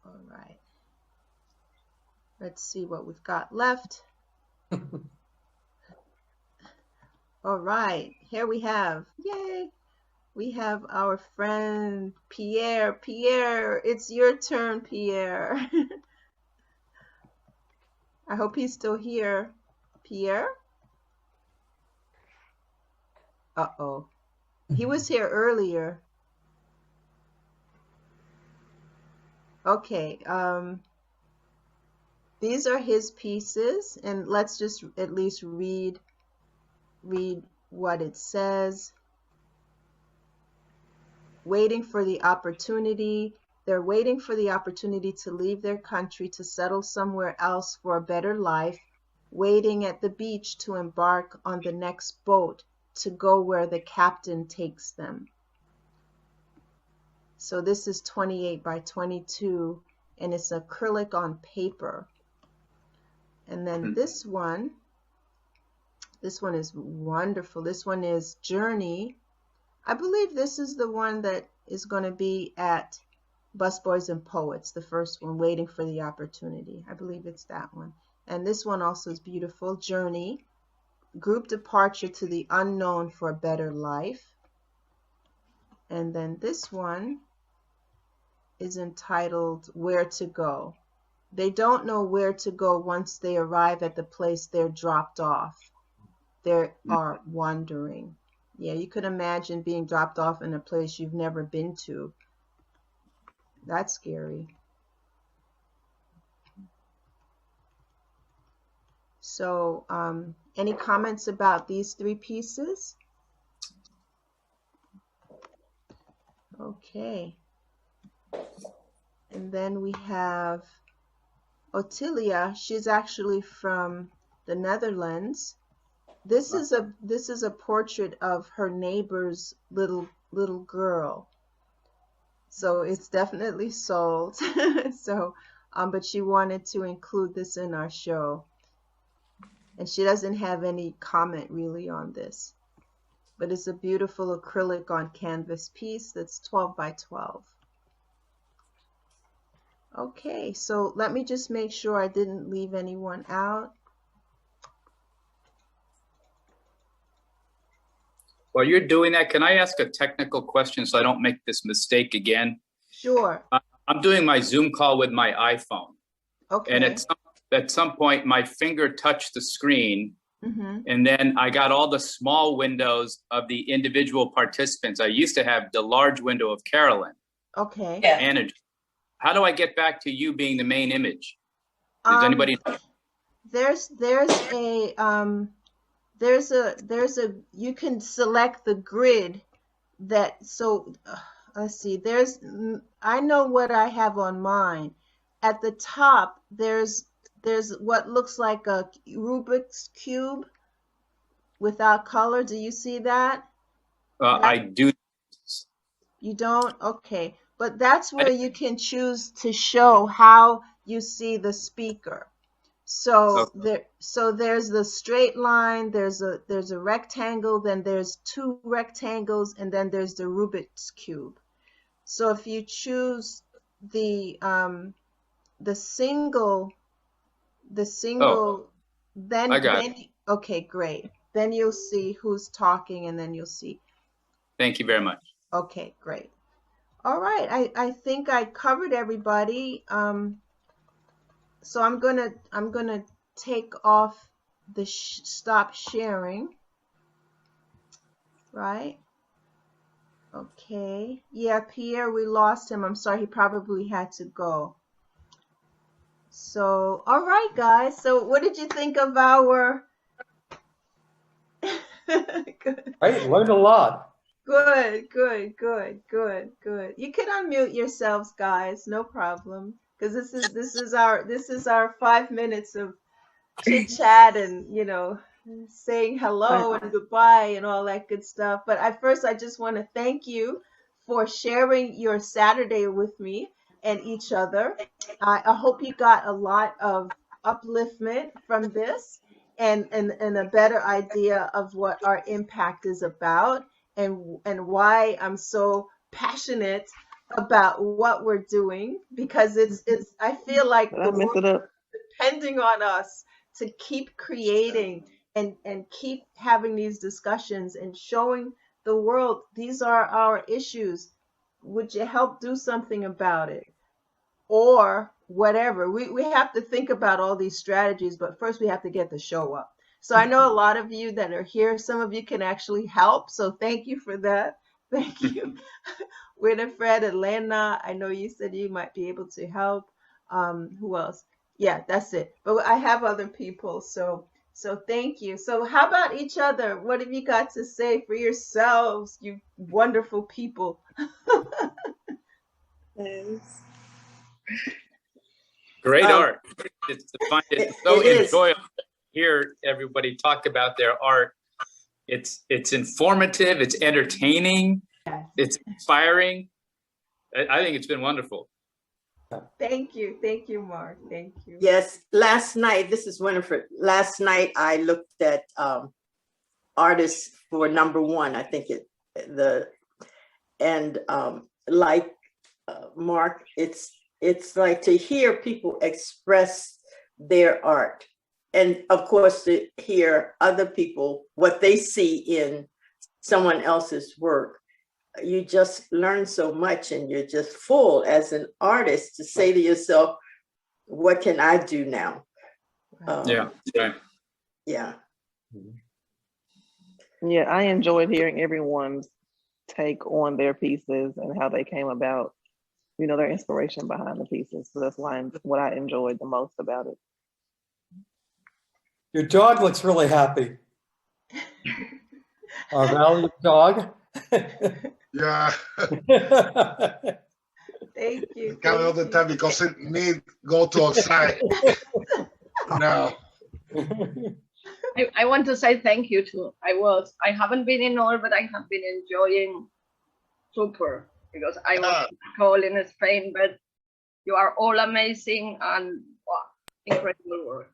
All right. Let's see what we've got left. All right, here we have, yay, we have our friend Pierre. Pierre, it's your turn, Pierre. I hope he's still here. Pierre? Uh-oh. He was here earlier. Okay, these are his pieces, and let's just at least read what it says. Waiting for the opportunity. They're waiting for the opportunity to leave their country to settle somewhere else for a better life, waiting at the beach to embark on the next boat to go where the captain takes them. So this is 28 by 22, and it's acrylic on paper. And then this one is wonderful. This one is Journey. I believe this is the one that is going to be at Busboys and Poets, the first one, Waiting for the Opportunity. I believe it's that one. And this one also is beautiful, Journey. Group departure to the unknown for a better life. And then this one is entitled Where to Go. They don't know where to go once they arrive at the place they're dropped off. They are wandering. Yeah, you could imagine being dropped off in a place you've never been to. That's scary. So, any comments about these three pieces? Okay. And then we have Ottilia. She's actually from the Netherlands. This is a portrait of her neighbor's little girl. So it's definitely sold. So, but she wanted to include this in our show. And she doesn't have any comment really on this. But it's a beautiful acrylic on canvas piece that's 12 by 12. Okay, so let me just make sure I didn't leave anyone out. While you're doing that, can I ask a technical question so I don't make this mistake again? Sure. I'm doing my Zoom call with my iPhone. Okay. And at some point, my finger touched the screen, and then I got all the small windows of the individual participants. I used to have the large window of Carolyn. Okay. And how do I get back to you being the main image? Does anybody know? There's a you can select the grid that, so let's see, I know what I have on mine. At the top there's what looks like a Rubik's cube without color. Do you see that? I do. You don't? Okay. But that's where you can choose to show how you see the speaker. So there's the straight line, there's a rectangle, then there's two rectangles, and then there's the Rubik's cube. So if you choose the single, then okay, great. Then you'll see who's talking, and then you'll see. Thank you very much. Okay, great. All right, I think I covered everybody. So I'm gonna take off the stop sharing, right? Okay. Yeah, Pierre, we lost him. I'm sorry, he probably had to go. So, all right, guys. So what did you think of our... Good. I learned a lot. Good. You can unmute yourselves, guys. No problem. Because this is our 5 minutes of chit chat and saying hello and goodbye and all that good stuff. But first I just want to thank you for sharing your Saturday with me and each other. I hope you got a lot of upliftment from this and a better idea of what our impact is about and why I'm so passionate about what we're doing, because it's I feel like Did I mess it up? depending on us to keep creating and keep having these discussions and showing the world these are our issues. Would you help do something about it? Or whatever. We have to think about all these strategies, but first we have to get the show up. So I know a lot of you that are here, some of you can actually help. So thank you for that. Thank you. Winifred, Elena, I know you said you might be able to help. Who else? Yeah, that's it. But I have other people. So thank you. So how about each other? What have you got to say for yourselves, you wonderful people? Great art. It's so it enjoyable to hear everybody talk about their art. It's informative, it's entertaining, it's inspiring. I think it's been wonderful. Thank you, Mark. Thank you. Yes, last night, this is Winifred. Last night I looked at artists for #1. I think like Mark, it's like to hear people express their art, and of course to hear other people what they see in someone else's work. You just learn so much, and you're just full as an artist to say to yourself, what can I do now? Yeah, right. Yeah. Yeah, I enjoyed hearing everyone's take on their pieces and how they came about, their inspiration behind the pieces. So that's what I enjoyed the most about it. Your dog looks really happy. Our valiant dog. Yeah. Thank you. Coming all the time because it need go to outside. No. I want to say thank you too. I haven't been in all, but I have been enjoying super, because I was called in Spain, but you are all amazing and wow, incredible work.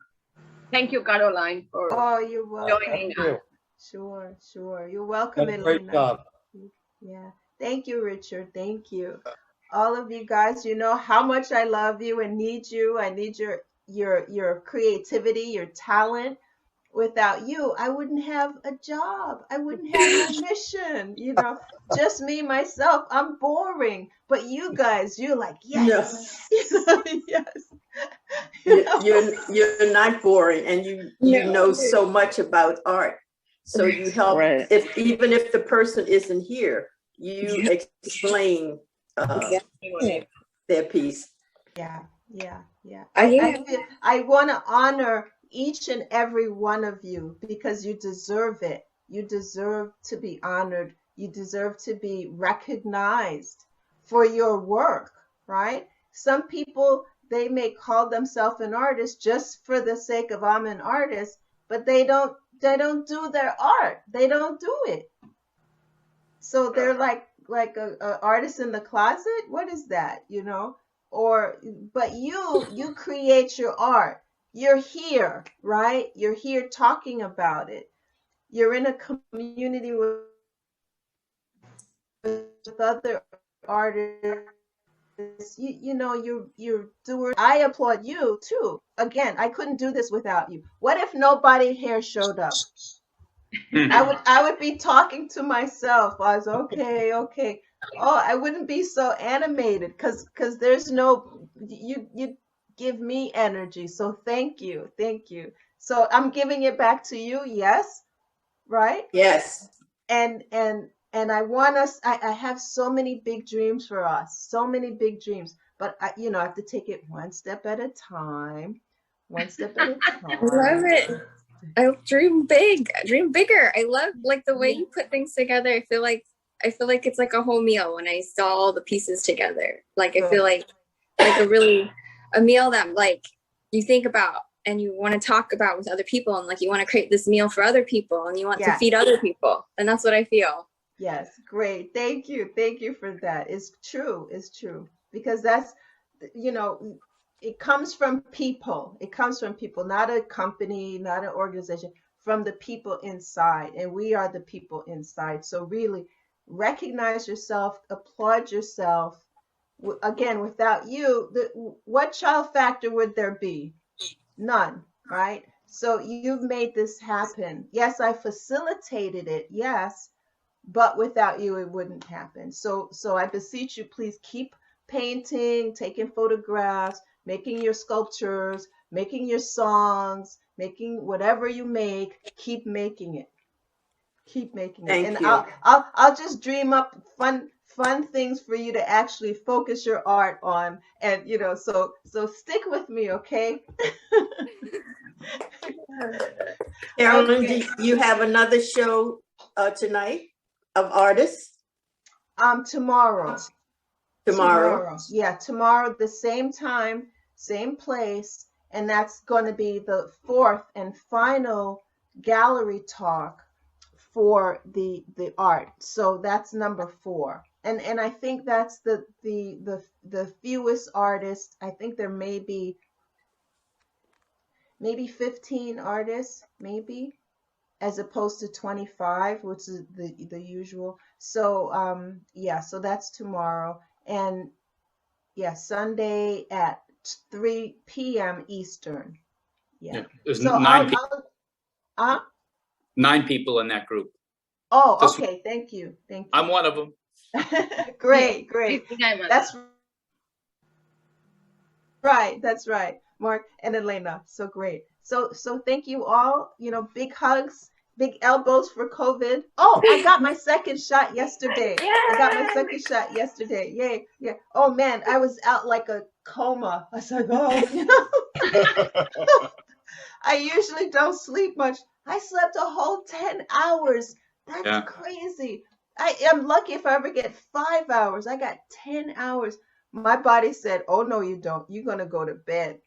Thank you, Caroline, for you're welcome. joining us. Sure. You're welcome, That's a great Elena. job. Yeah. Thank you, Richard. Thank you. All of you guys, you know how much I love you and need you. I need your creativity, your talent. Without you, I wouldn't have a job. I wouldn't have my mission. Just me, myself. I'm boring. But you guys, you're like, yes. Yes. You're not boring, and you know so much about art. So you help, even if the person isn't here, you explain their piece. Yeah. I want to honor each and every one of you because you deserve it. You deserve to be honored. You deserve to be recognized for your work, right? Some people, they may call themselves an artist just for the sake of I'm an artist, but they don't do their art. They don't do it. So they're like a artist in the closet. What is that, but you create your art. You're here, right? You're here talking about it. You're in a community with other artists. You're doers. I applaud you too. Again, I couldn't do this without you. What if nobody here showed up? I would be talking to myself. I was okay. Oh, I wouldn't be so animated because there's no you give me energy. So thank you. So I'm giving it back to you. Yes, right? Yes. And I want us. I have so many big dreams for us. So many big dreams. But I have to take it one step at a time. One step at a time. I love it. I dream big, dream bigger. I love the way you put things together. I feel like it's like a whole meal when I saw all the pieces together. I feel like a meal that you think about and you want to talk about with other people, and you want to create this meal for other people and you want to feed other people. And that's what I feel. Yes, great. Thank you for that. It's true. Because that's you know, it comes from people. It comes from people, not a company, not an organization, from the people inside. And we are the people inside. So really recognize yourself, applaud yourself. Again, without you, what child factor would there be? None, right? So you've made this happen. Yes, I facilitated it. Yes, but without you, it wouldn't happen. So I beseech you, please keep painting, taking photographs, making your sculptures, making your songs, making whatever you make. Keep making it. Keep making it. Thank And you. I'll just dream up fun things for you to actually focus your art on. And you know, so stick with me, okay? Carolyn, Okay. do you have another show tonight of artists? Tomorrow. Tomorrow. Yeah, tomorrow, the same time, same place, and that's going to be the fourth and final gallery talk for the art. So that's number 4. And I think that's the fewest artists. I think there may be maybe 15 artists, maybe, as opposed to 25, which is the usual. So yeah, so that's tomorrow. And yeah, Sunday at 3 p.m. Eastern. Yeah. There's So 9 people. 9 people in that group. Oh, okay. Thank you. I'm one of them. Great. That's right. That's right. Mark and Elena. So great. So thank you all. You know, big hugs, big elbows for COVID. Oh, I got my second shot yesterday. Yay. Yeah. Oh man, I was out like a coma. I was like, oh, you know. I usually don't sleep much. I slept a whole 10 hours. That's crazy. I am lucky if I ever get 5 hours. I got 10 hours. My body said, oh, no, you don't. You're going to go to bed.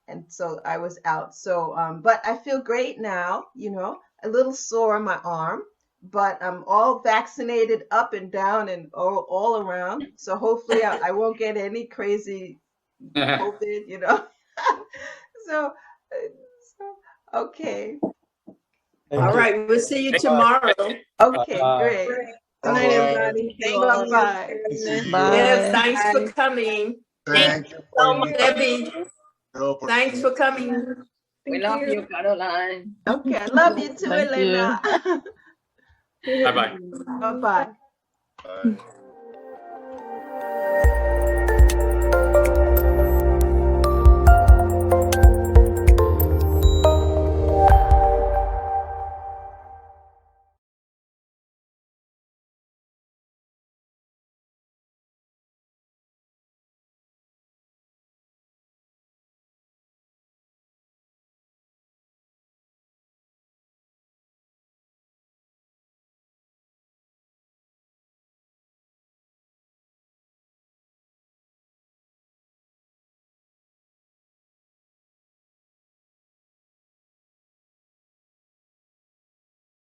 And so I was out. So, but I feel great now, you know, a little sore on my arm, but I'm all vaccinated up and down and all around. So hopefully I won't get any crazy COVID, you know. So, okay. All right, we'll see you tomorrow. Okay, great. Good night, everybody. Bye-bye. Yes, thanks for coming. Thank you so much, Debbie. Thanks for coming. We love you, Caroline. Okay, I love you too, Elena. Bye-bye. Bye-bye. Bye.